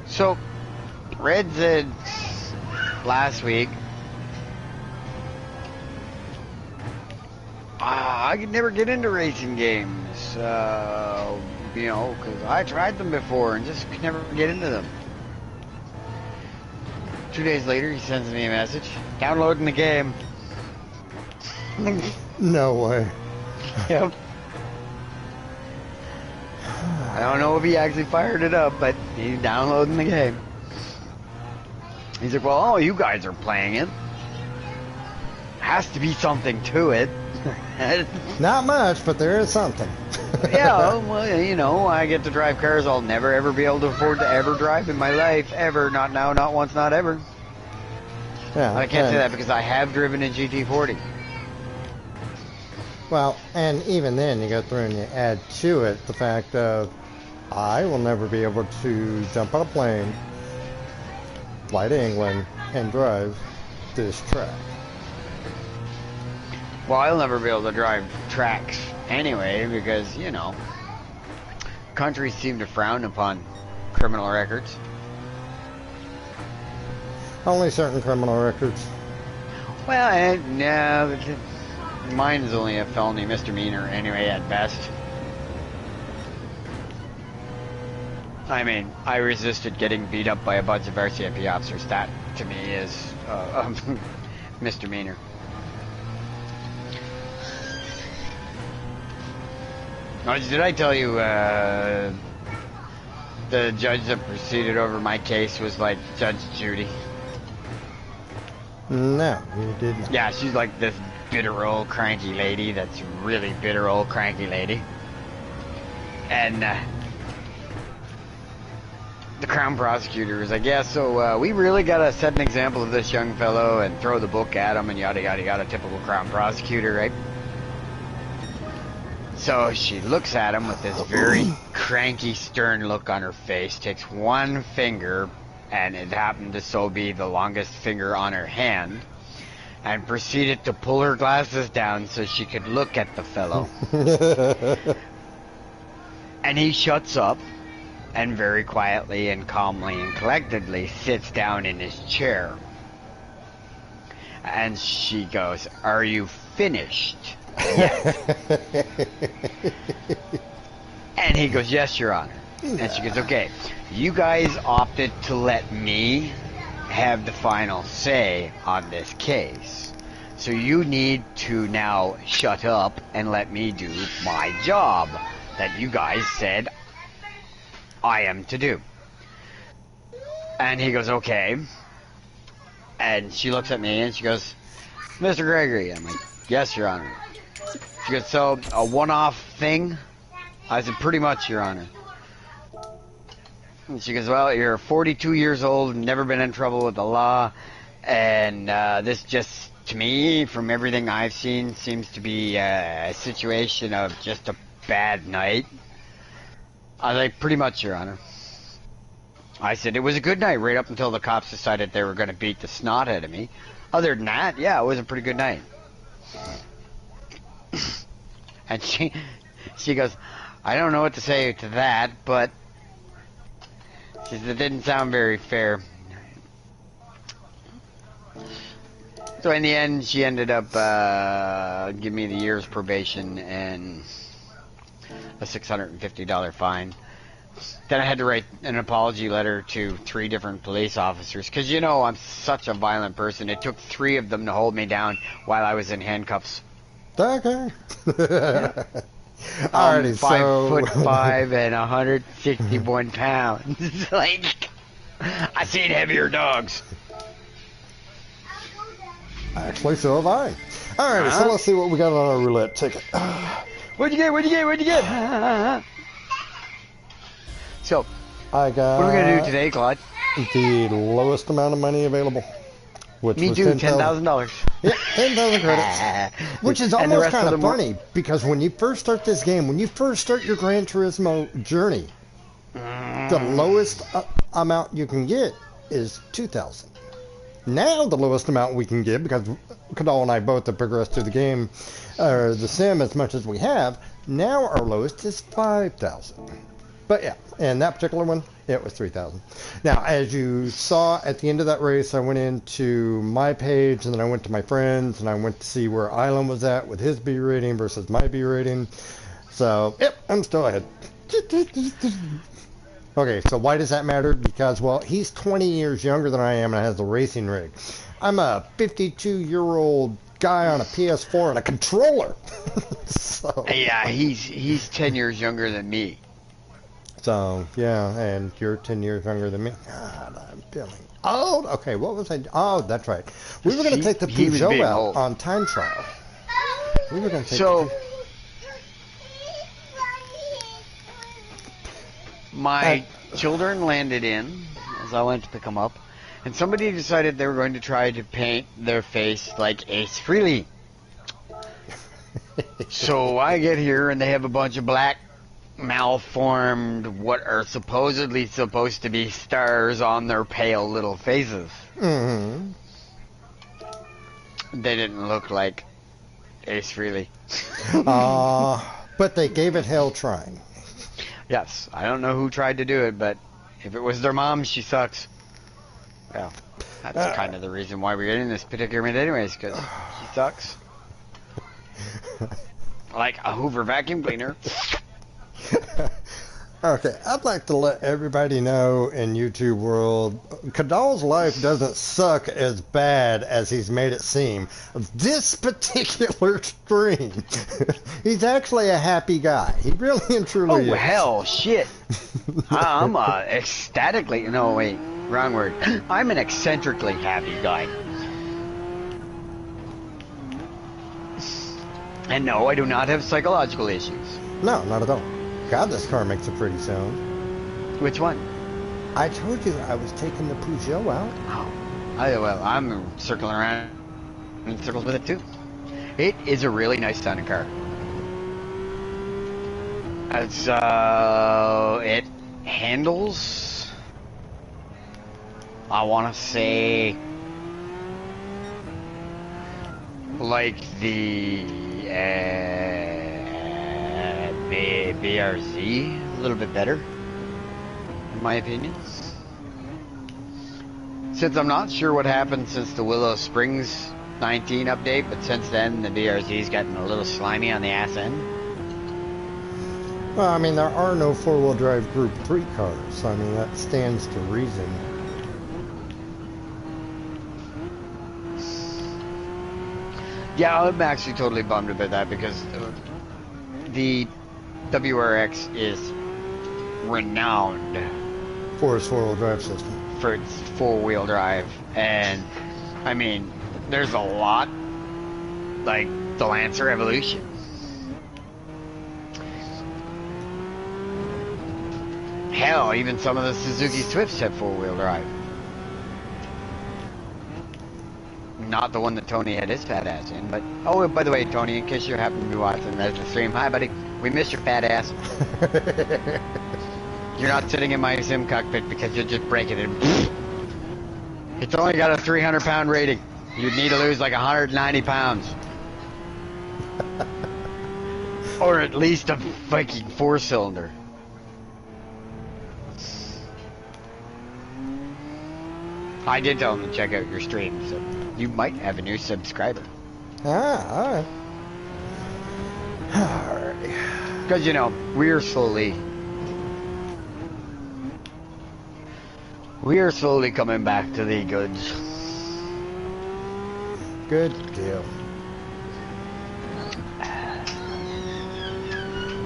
So, Red said last week, I could never get into racing games, you know, because I tried them before and just could never get into them. 2 days later, he sends me a message, downloading the game. No way. Yep. I don't know if he actually fired it up, but he's downloading the game. He's like, well, all you guys are playing it. Has to be something to it. Not much, but there is something. Yeah, well, you know, I get to drive cars I'll never ever be able to afford to ever drive in my life, ever. Not now, not once, not ever. Yeah, I can't say that because I have driven a GT40. Well, and even then, you go through and you add to it the fact of I will never be able to jump on a plane, fly to England, and drive this track. Well, I'll never be able to drive tracks anyway because, you know, countries seem to frown upon criminal records. Only certain criminal records. Well, no, mine is only a felony misdemeanor anyway at best. I mean, I resisted getting beat up by a bunch of RCMP officers. That, to me, is a misdemeanor. Oh, did I tell you the judge that proceeded over my case was like Judge Judy? No, you didn't. Yeah, she's like this bitter old cranky lady that's really bitter old cranky lady. And the Crown prosecutor was like, yeah, so we really gotta set an example of this young fellow and throw the book at him and yada yada yada, typical Crown prosecutor, right? So she looks at him with this very cranky, stern look on her face, takes one finger, and it happened to so be the longest finger on her hand, and proceeded to pull her glasses down so she could look at the fellow. And he shuts up, and very quietly and calmly and collectedly sits down in his chair. And she goes, "Are you finished?" And he goes, "Yes, Your Honor." And she goes, "Okay, you guys opted to let me have the final say on this case. So you need to now shut up and let me do my job that you guys said I am to do." And he goes, "Okay." And she looks at me and she goes, "Mr. Gregory." I'm like, "Yes, Your Honor." She goes, "So, a one-off thing?" I said, "Pretty much, Your Honor." And she goes, "Well, you're 42 years old, never been in trouble with the law, and this just, to me, from everything I've seen, seems to be a situation of just a bad night." I was like, "Pretty much, Your Honor." I said, "It was a good night right up until the cops decided they were going to beat the snot out of me. Other than that, yeah, it was a pretty good night." And she goes, "I don't know what to say to that, but," she said, "it didn't sound very fair." So in the end, she ended up giving me the year's probation and a $650 fine. Then I had to write an apology letter to 3 different police officers, because you know I'm such a violent person. It took 3 of them to hold me down while I was in handcuffs. Okay. I'm Alrighty, 5'5" and 161 pounds. Like, I seen heavier dogs. Actually, so have I. Alrighty, so let's see what we got on our roulette ticket. What'd you get? What'd you get? What'd you get? So, I got. what are we gonna do today, Claude? The lowest amount of money available. Which Me was too, $10,000. Yeah, 10,000 credits. Which is And the almost rest kind of of them funny, because when you first start this game, when you first start your Gran Turismo journey, the lowest amount you can get is 2,000. Now the lowest amount we can get, because Kadal and I both have progressed through the game, or the sim as much as we have, now our lowest is 5,000. But yeah, and that particular one, it was 3,000. Now, as you saw at the end of that race, I went into my page, and then I went to my friends, and I went to see where Island was at with his B rating versus my B rating. So, yep, I'm still ahead. Okay, so why does that matter? Because, well, he's 20 years younger than I am and has a racing rig. I'm a 52-year-old guy on a PS4 and a controller. So, Yeah, he's 10 years younger than me. so, yeah, and you're 10 years younger than me. God, I'm feeling old. Okay, what was I? Oh, that's right. We were going to take the He was Peugeot being out old. on time trial. We were going to take So, my children landed in as I went to pick them up, and somebody decided they were going to try to paint their face like Ace Frehley. So I get here and they have a bunch of black, malformed, what are supposedly supposed to be stars on their pale little faces. Mm-hmm. They didn't look like Ace Frehley. But they gave it hell trying. Yes, I don't know who tried to do it, but if it was their mom, she sucks. Well, that's kind of the reason why we're in this predicament anyways, because she sucks. Like a Hoover vacuum cleaner. Okay, I'd like to let everybody know in YouTube world, Kadal's life doesn't suck as bad as he's made it seem. This particular stream, he's actually a happy guy. He really and truly Oh, is. hell, shit. I'm ecstatically, no, wait, wrong word. I'm an eccentrically happy guy. And no, I do not have psychological issues. No, not at all. God, this car makes a pretty sound. Which one? I told you I was taking the Peugeot out. Oh, well, I'm circling around in circles with it too. It is a really nice sounding car. It handles, I want to say, like the BRZ, a little bit better, in my opinion. Since I'm not sure what happened since the Willow Springs 19 update, but since then the BRZ's gotten a little slimy on the ass end. Well, I mean, there are no four-wheel drive Group 3 cars, so I mean, that stands to reason. Yeah, I'm actually totally bummed about that because the WRX is renowned For its four-wheel drive system. for its four-wheel drive, and I mean, there's a lot like the Lancer Evolution. Hell, even some of the Suzuki Swifts have four-wheel drive. Not the one that Tony had his fat ass in, but oh, by the way, Tony, in case you happen to be watching the stream, hi buddy, we missed your fat ass. You're not sitting in my sim cockpit because you're just breaking it. It's only got a 300-pound rating. You'd need to lose like 190 pounds. Or at least a fucking 4-cylinder. I did tell him to check out your stream, so you might have a new subscriber. Ah, alright. Alright. Because, you know, we're slowly coming back to the goods. Good deal.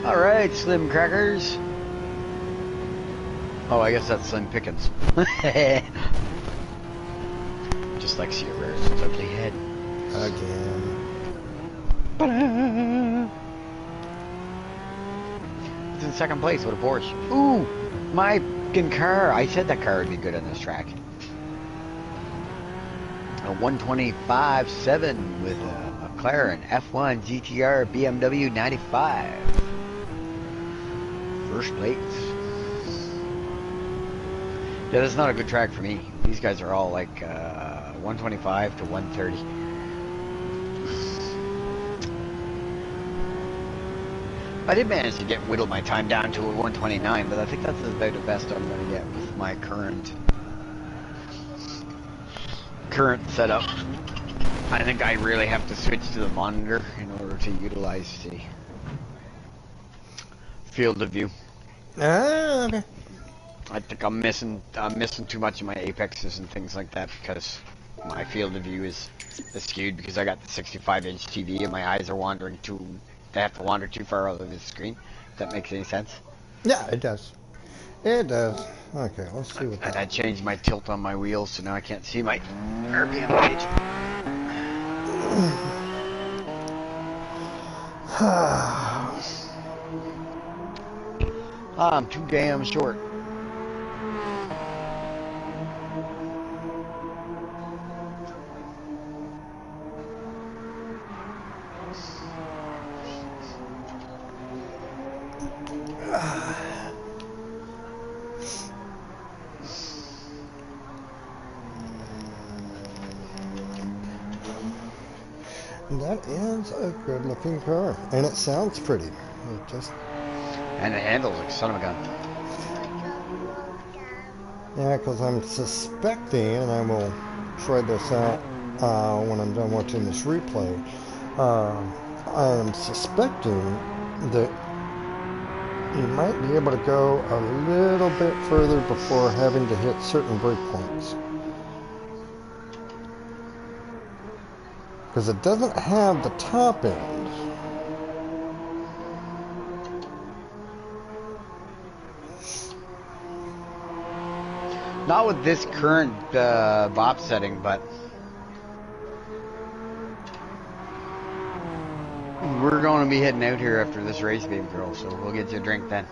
Alright, Slim Crackers. Oh, I guess that's Slim Pickens. Just like Sierra's ugly head. Again. It's in second place with a Porsche. Ooh, my fucking car. I said that car would be good on this track. A 125.7 with a McLaren F1 GTR BMW 95. First place. Yeah, that's not a good track for me. These guys are all like 125 to 130. I did manage to whittle my time down to a 129, but I think that's about the best I'm going to get with my current setup. I think I really have to switch to the monitor in order to utilize the field of view. Ah, okay. I think I'm missing too much of my apexes and things like that because my field of view is skewed because I got the 65-inch TV and my eyes are they have to wander too far out of the screen. If that makes any sense. Yeah, it does. It does. Okay, let's see what And that... I changed my tilt on my wheels, so now I can't see my RPM page. I'm too damn short. That is a good looking car. And it sounds pretty. It just... And it handles like son of a gun. Yeah, because I'm suspecting, and I will try this out when I'm done watching this replay, I'm suspecting that you might be able to go a little bit further before having to hit certain breakpoints. Because it doesn't have the top end. Not with this current bop setting, but we're going to be heading out here after this race, baby girl, so we'll get you a drink then.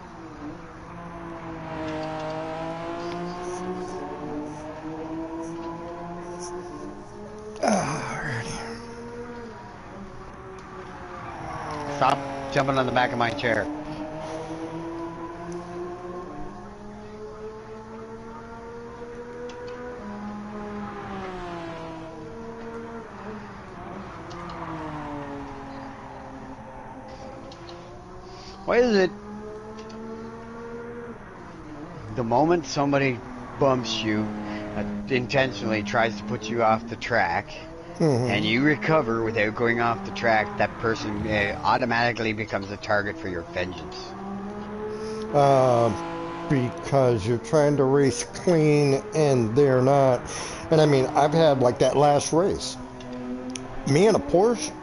Alrighty. Stop jumping on the back of my chair. Why is it the moment somebody bumps you, intentionally tries to put you off the track, and you recover without going off the track, that person automatically becomes a target for your vengeance? Because you're trying to race clean and they're not. And I mean, I've had like that last race. Me and a Porsche,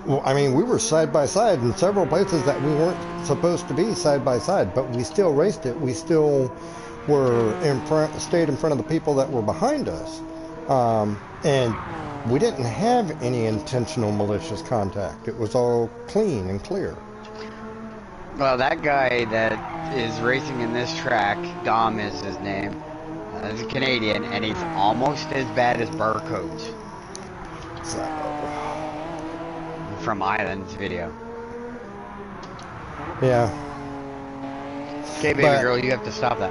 well, I mean, we were side by side in several places that we weren't supposed to be side by side, but we still raced it. We still were in front, stayed in front of the people that were behind us. And we didn't have any intentional malicious contact. It was all clean and clear. Well, that guy that is racing in this track, Dom is his name, is a Canadian, and he's almost as bad as Barcodes. So, from Island's video. yeah. Okay, baby girl, you have to stop that.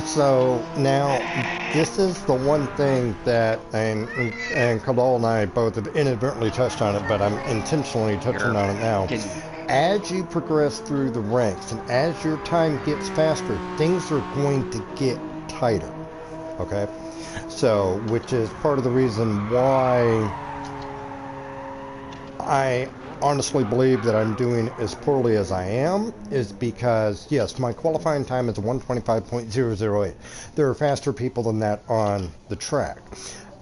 So now, this is the one thing that, and Kabal and I both have inadvertently touched on it, but I'm intentionally touching on it now. As you progress through the ranks and as your time gets faster, things are going to get tighter. Okay? So, which is part of the reason why I honestly believe that I'm doing as poorly as I am, is because, yes, my qualifying time is 125.008. There are faster people than that on the track.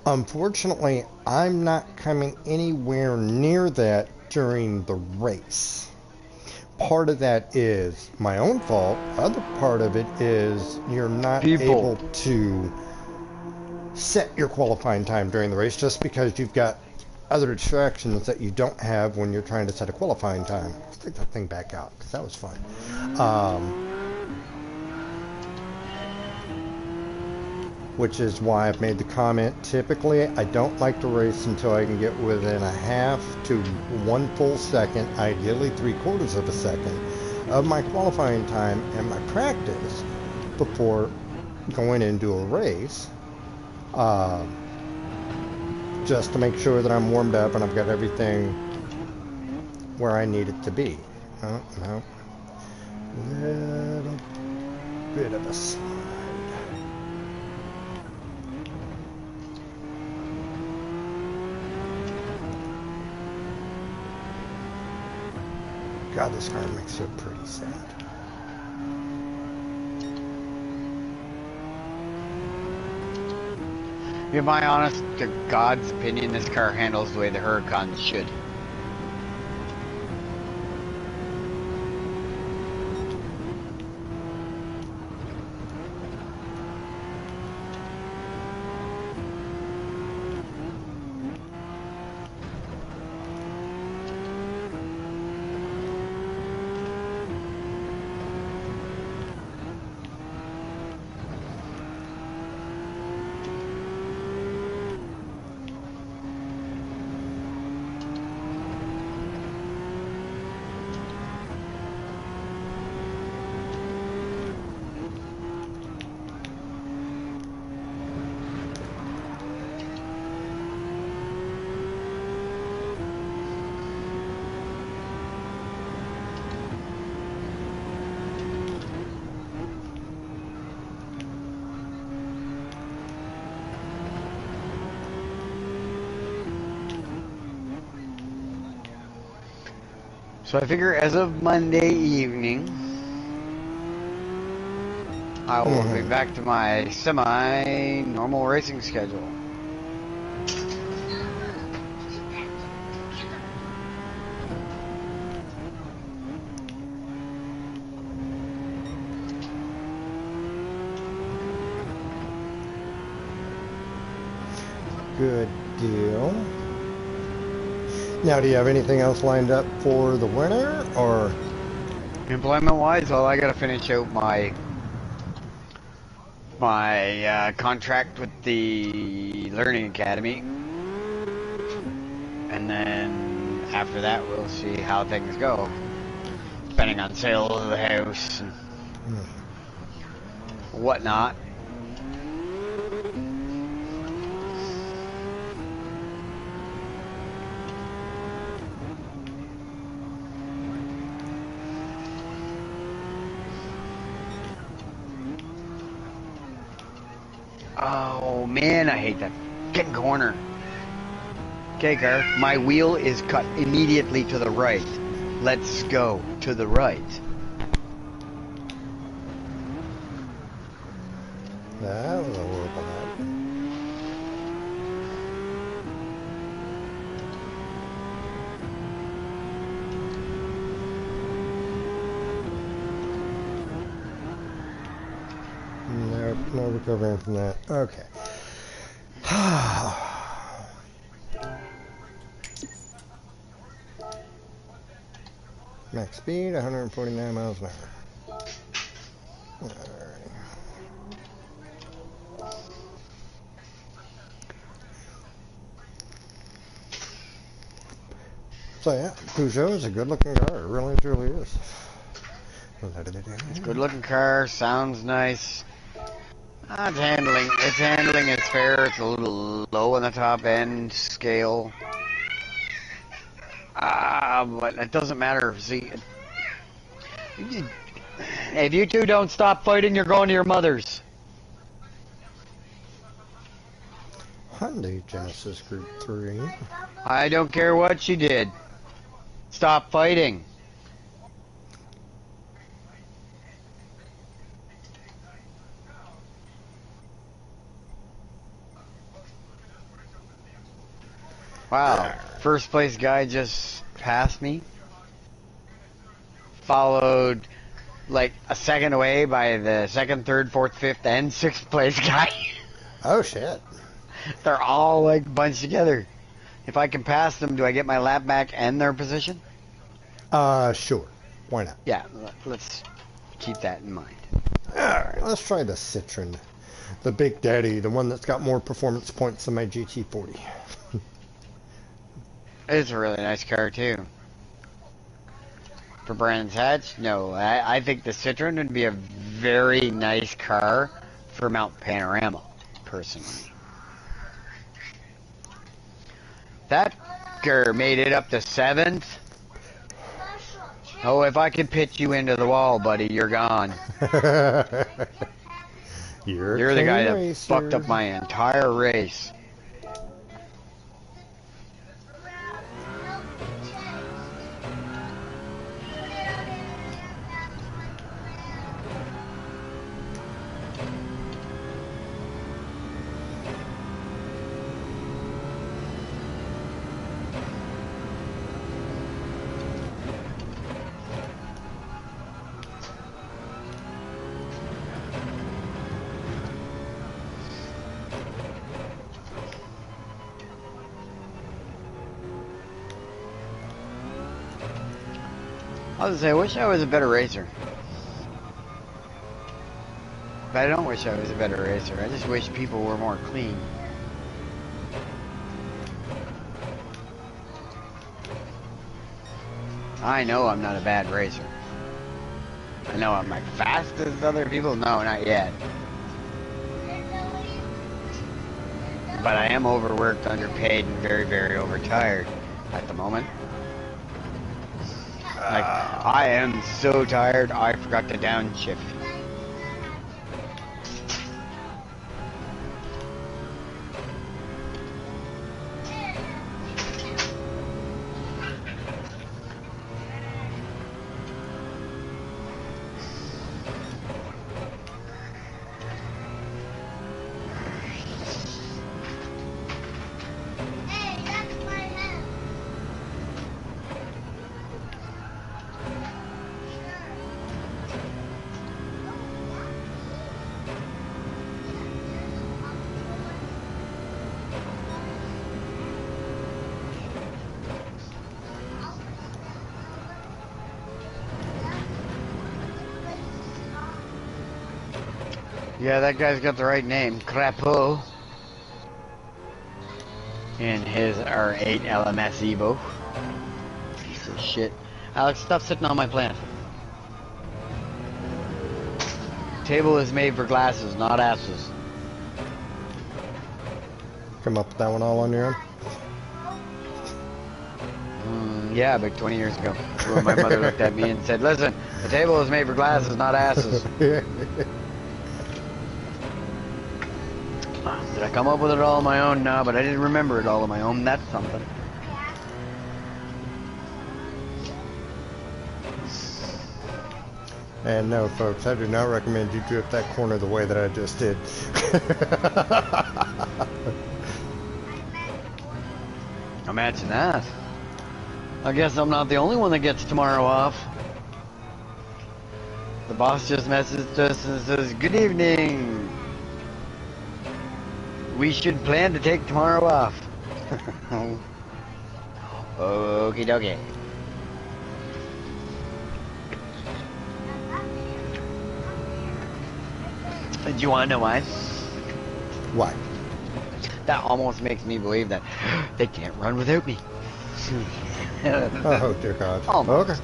Unfortunately, I'm not coming anywhere near that during the race. Part of that is my own fault. Other part of it is you're not able to set your qualifying time during the race just because you've got other distractions that you don't have when you're trying to set a qualifying time. Let's take that thing back out because that was fun. Which is why I've made the comment, typically I don't like to race until I can get within a half to 1 full second, ideally 3/4 of a second, of my qualifying time and my practice before going into a race, just to make sure that I'm warmed up and I've got everything where I need it to be. Oh, no. Little bit of a slide. God, this car makes it pretty sad. In my honest to God's opinion, this car handles the way the Huracan should. So I figure as of Monday evening, I will be back to my semi-normal racing schedule. Good deal. Now, do you have anything else lined up for the winter, or? Employment-wise, well, I gotta finish out my contract with the Learning Academy, and then after that, we'll see how things go, depending on sale of the house and whatnot. Oh man, I hate that fucking corner. Okay, car, my wheel is cut immediately to the right. Let's go to the right. That was a little bit. Nope, no recovering from that. Okay. Max speed, 149 miles an hour. Alright. So yeah, Peugeot is a good-looking car. It really, truly is. It's a good looking car, sounds nice. Its handling is fair. It's a little low on the top end scale. But it doesn't matter. See, if you two don't stop fighting, you're going to your mother's. Hyundai Genesis Group 3. I don't care what you did. Stop fighting. Wow, first place guy just passed me. Followed like a second away by the second, third, fourth, fifth, and sixth place guy. Oh shit. They're all like bunched together. If I can pass them, do I get my lap back and their position? Sure. Why not? Yeah, let's keep that in mind. Alright, let's try the Citroen. The Big Daddy, the one that's got more performance points than my GT40. It's a really nice car too. For Brands Hatch, no, I think the Citroen would be a very nice car for Mount Panorama, personally. That car made it up to 7th. Oh, if I could pitch you into the wall, buddy, you're gone. You're the guy that fucked up my entire race. I was gonna say, I wish I was a better racer. But I don't wish I was a better racer. I just wish people were more clean. I know I'm not a bad racer. I know I'm like fast as other people. No, not yet. But I am overworked, underpaid, and very, very overtired at the moment. Like, I am so tired, I forgot to downshift. Yeah, that guy's got the right name. Crapo. In his R8 LMS Evo. Piece of shit. Alex, stop sitting on my plant. Table is made for glasses, not asses. Come up with that one all on your own? Yeah, about 20 years ago. When my mother looked at me and said, listen, the table is made for glasses, not asses. Did I come up with it all on my own? No, but I didn't remember it all on my own. That's something. And no, folks, I do not recommend you drift that corner the way that I just did. Imagine that. I guess I'm not the only one that gets tomorrow off. The boss just messaged us and says, good evening. We should plan to take tomorrow off. Okie dokie. Do you want to know why? Why? That almost makes me believe that they can't run without me. Oh, dear God. Almost. Okay.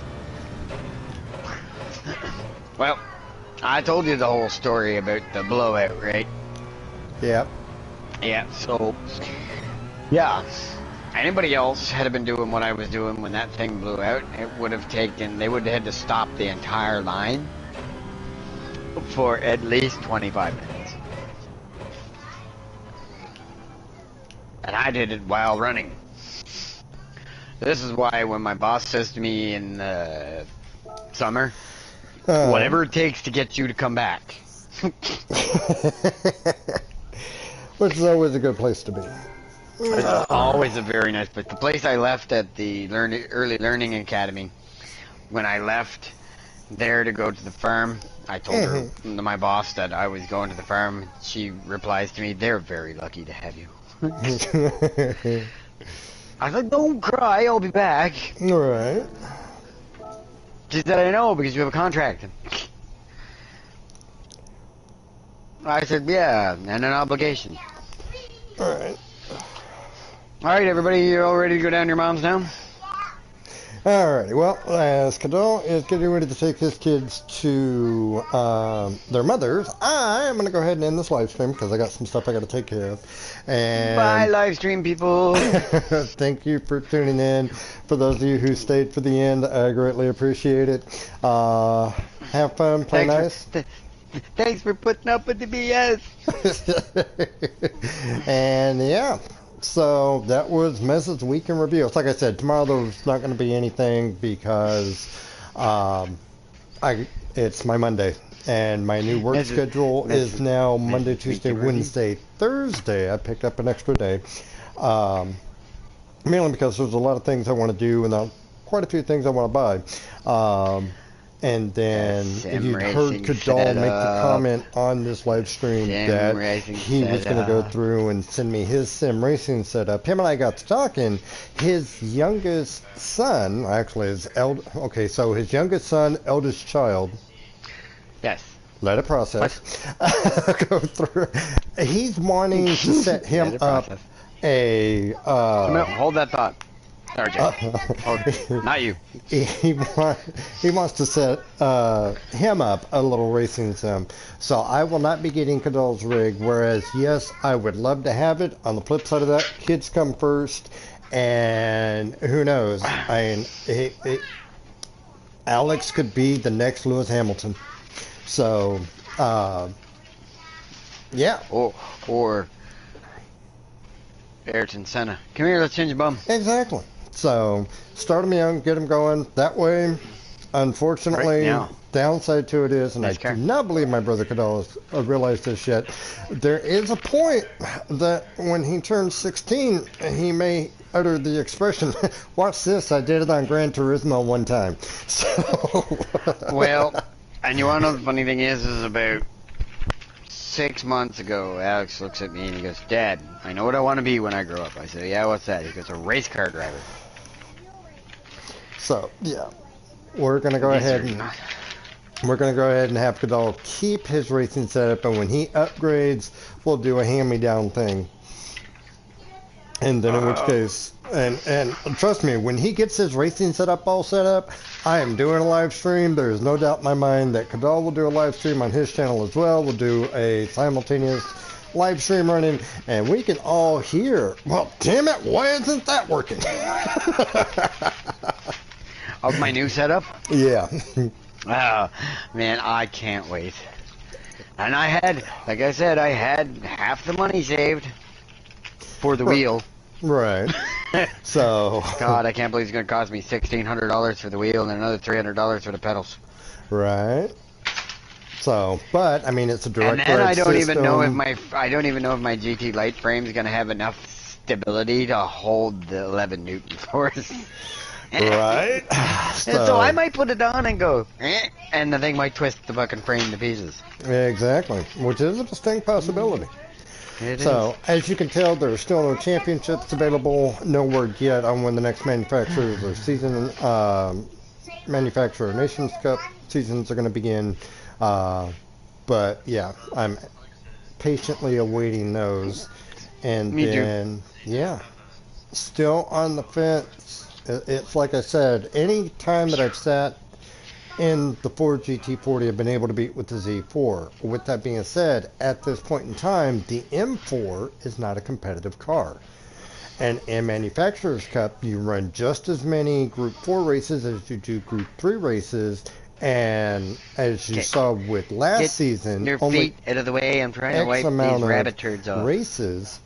Well, I told you the whole story about the blowout, right? Yep. Yeah, so... Yeah. Anybody else had been doing what I was doing when that thing blew out, it would have taken... They would have had to stop the entire line for at least 25 minutes. And I did it while running. This is why when my boss says to me in the summer, whatever it takes to get you to come back. Which is always a good place to be. It's always a very nice place. The place I left at the Early Learning Academy, when I left there to go to the farm, I told her, my boss, that I was going to the farm. She replies to me, they're very lucky to have you. I was like, don't cry, I'll be back. Alright. She said, I know, because you have a contract. I said, yeah, and an obligation. Alright. Alright, everybody, you all ready to go down to your mom's now? Alrighty, well, as Cadell is getting ready to take his kids to their mothers, I am going to go ahead and end this live stream because I got some stuff I got to take care of. And bye, live stream people. thank you for tuning in. For those of you who stayed for the end, I greatly appreciate it. Have fun, play nice. Thanks for putting up with the BS. And yeah. So that was Mez's Week in Review. It's like I said, tomorrow there's not going to be anything because it's my Monday, and my new work schedule is now Monday, Tuesday, Wednesday, Thursday. I picked up an extra day, mainly because there's a lot of things I want to do, and quite a few things I want to buy. And then you heard Kadal make the comment on this live stream that he was going to go through and send me his sim racing setup. Him and I got to talking. His youngest son, actually, his youngest son, eldest child. Yes. Let it process. Go through. He's wanting to set him up hold that thought. RJ. Not you. He wants to set him up a little racing sim. So I will not be getting Cadell's rig, whereas, yes, I would love to have it. On the flip side of that, kids come first, and who knows? Alex could be the next Lewis Hamilton. So, yeah. Or Ayrton Senna. Come here, let's change your bum. Exactly. So, start them young, get them going. That way, unfortunately, downside to it is, and I do not believe my brother Cadell has realized this yet, there is a point that when he turns 16, he may utter the expression, watch this, I did it on Gran Turismo one time. So, well, and you want to know the funny thing is about 6 months ago, Alex looks at me and he goes, Dad, I know what I want to be when I grow up. I said, yeah, what's that? He goes, a race car driver. So, yeah, we're going to go ahead and We're going to go ahead and have Cadell keep his racing setup, and when he upgrades, we'll do a hand-me-down thing. And then in which case, and trust me, when he gets his racing setup all set up, I am doing a live stream. There is no doubt in my mind that Cadell will do a live stream on his channel as well. We'll do a simultaneous live stream running, and we can all hear. Well, damn it, why isn't that working? Of my new setup? Yeah. Oh, man, I can't wait. And I had, like I said, I had half the money saved for the wheel. Right. So. God, I can't believe it's going to cost me $1,600 for the wheel and another $300 for the pedals. Right. So, but I mean, it's a direct. And then I don't even know if my GT Light frame is going to have enough stability to hold the 11 Newton force. Right. So I might put it on and go, and the thing might twist the fucking frame to pieces. Exactly, which is a distinct possibility. So, as you can tell, there are still no championships available. No word yet on when the next manufacturers or season, manufacturer nations cup seasons are going to begin. But yeah, I'm patiently awaiting those. And Me then, too. yeah, still on the fence. It's like I said, any time that I've sat in the Ford GT40, I've been able to beat with the Z4. With that being said, at this point in time, the M4 is not a competitive car. And in Manufacturer's Cup, you run just as many Group 4 races as you do Group 3 races. And as you saw with last season, your only feet out of the way. I'm trying to X wipe amount these of rabbit turds off. races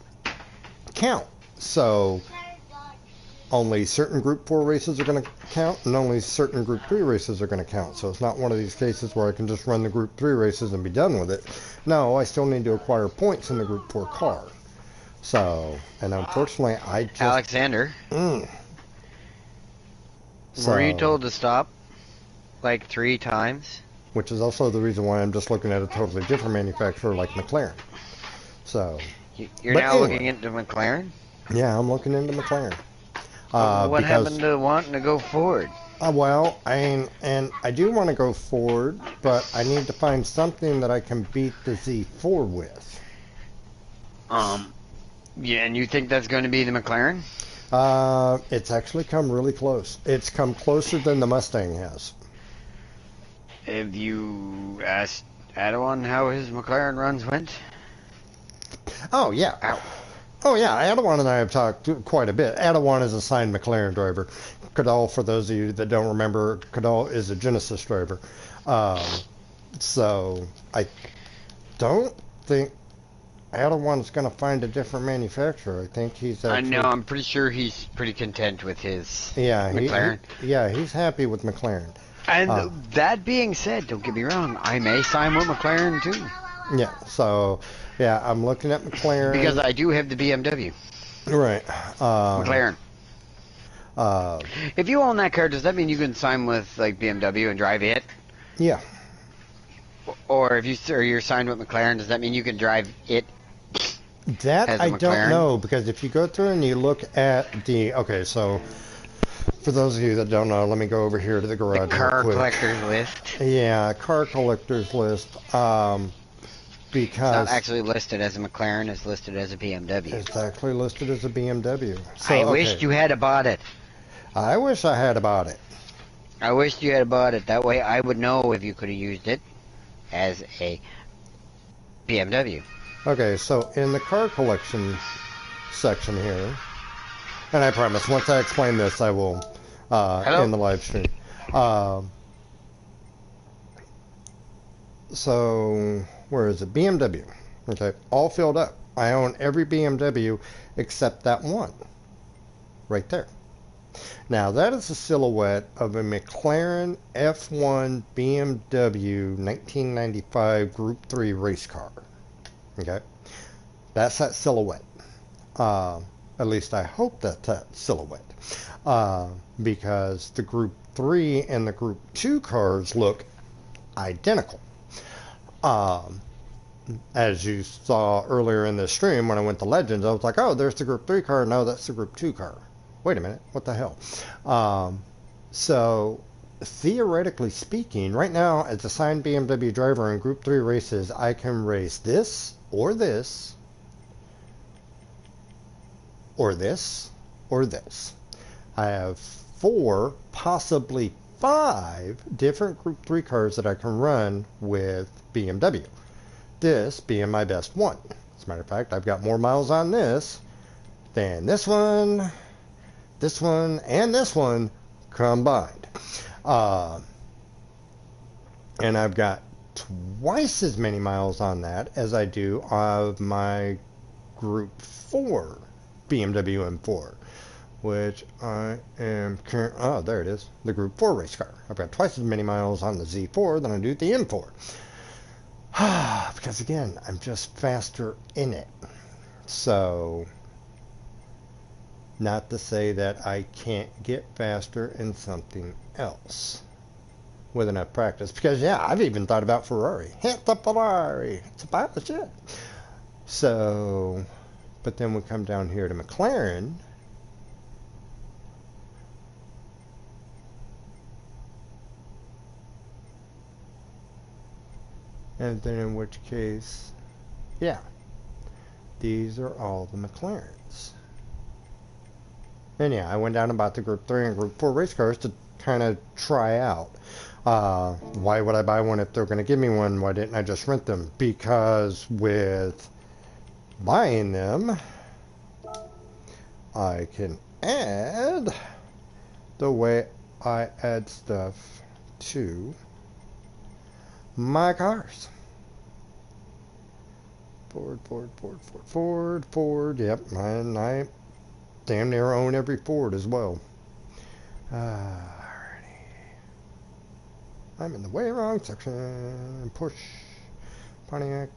count. So only certain Group 4 races are going to count, and only certain Group 3 races are going to count. So it's not one of these cases where I can just run the Group 3 races and be done with it. No, I still need to acquire points in the Group 4 car. So, and unfortunately, I just... Alexander, were you told to stop like 3 times? Which is also the reason why I'm just looking at a totally different manufacturer like McLaren. So... You're now looking into McLaren? Yeah, I'm looking into McLaren. What happened to wanting to go Ford? Well, and I do want to go Ford, but I need to find something that I can beat the Z4 with. Yeah, and you think that's going to be the McLaren? It's actually come really close. It's come closer than the Mustang has. Have you asked Adawan how his McLaren runs went? Oh, yeah. Ow. Oh, yeah, Adawan and I have talked quite a bit. Adawan is a signed McLaren driver. Cadell, for those of you that don't remember, Cadell is a Genesis driver. So I don't think Adawan's going to find a different manufacturer. I think he's actually... I know, I'm pretty sure he's pretty content with his McLaren. He's happy with McLaren. And that being said, don't get me wrong, I may sign with McLaren too. Yeah, so... Yeah, I'm looking at McLaren. Because I do have the BMW. Right. McLaren. If you own that car, does that mean you can sign with like BMW and drive it? Yeah. Or if you're signed with McLaren, does that mean you can drive it? That I don't know, because if you go through and you look at the... Okay, so for those of you that don't know, let me go over here to the garage. The car collector's list. Yeah, car collector's list. Because it's not actually listed as a McLaren, it's listed as a BMW. It's actually listed as a BMW. So, I wished you had bought it. I wish I had bought it. I wished you had bought it. That way I would know if you could have used it as a BMW. Okay, so in the car collection section here, and I promise, once I explain this, I will in the live stream. So, where is it? BMW. Okay, all filled up. I own every BMW except that one. Right there. Now, that is a silhouette of a McLaren F1 BMW 1995 Group 3 race car. Okay? That's that silhouette. At least I hope that's that silhouette. Because the Group 3 and the Group 2 cars look identical. As you saw earlier in the stream when I went to Legends, I was like, oh, there's the Group 3 car. No, that's the Group 2 car. Wait a minute. What the hell? So theoretically speaking, right now, as a signed BMW driver in Group 3 races, I can race this, or this, or this, or this. I have 4, possibly 5 different Group 3 cars that I can run with BMW. This being my best one. As a matter of fact, I've got more miles on this than this one, and this one combined. And I've got twice as many miles on that as I do of my Group 4 BMW M4, which I am currently, oh, there it is, the Group 4 race car. I've got twice as many miles on the Z4 than I do the M4. Because again, I'm just faster in it. So, not to say that I can't get faster in something else with enough practice. Because yeah, I've even thought about Ferrari. Hit the Ferrari. It's about the shit. So, but then we come down here to McLaren. And then in which case, yeah, these are all the McLarens. And yeah, I went down and bought the Group 3 and Group 4 race cars to kind of try out. Why would I buy one if they're going to give me one? Why didn't I just rent them? Because with buying them, I can add the way I add stuff to my cars. Ford. Yep, and I damn near own every Ford as well. Alrighty. I'm in the way wrong section. Push. Pontiac.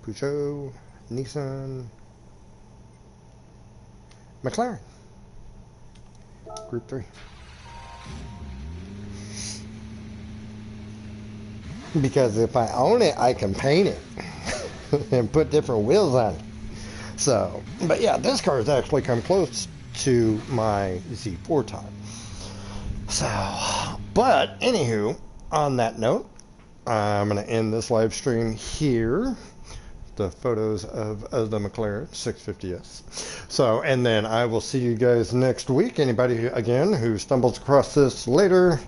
Peugeot. Nissan. McLaren. Group 3. Because if I own it, I can paint it and put different wheels on it. So, but yeah, this car has actually come close to my Z4 time. So, but anywho, on that note, I'm going to end this live stream here. The photos of the McLaren 650S. So, and then I will see you guys next week. Anybody, again, who stumbles across this later,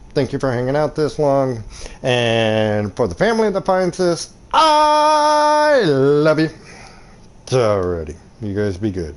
thank you for hanging out this long. And for the family that finds this, I love you. Alrighty. You guys be good.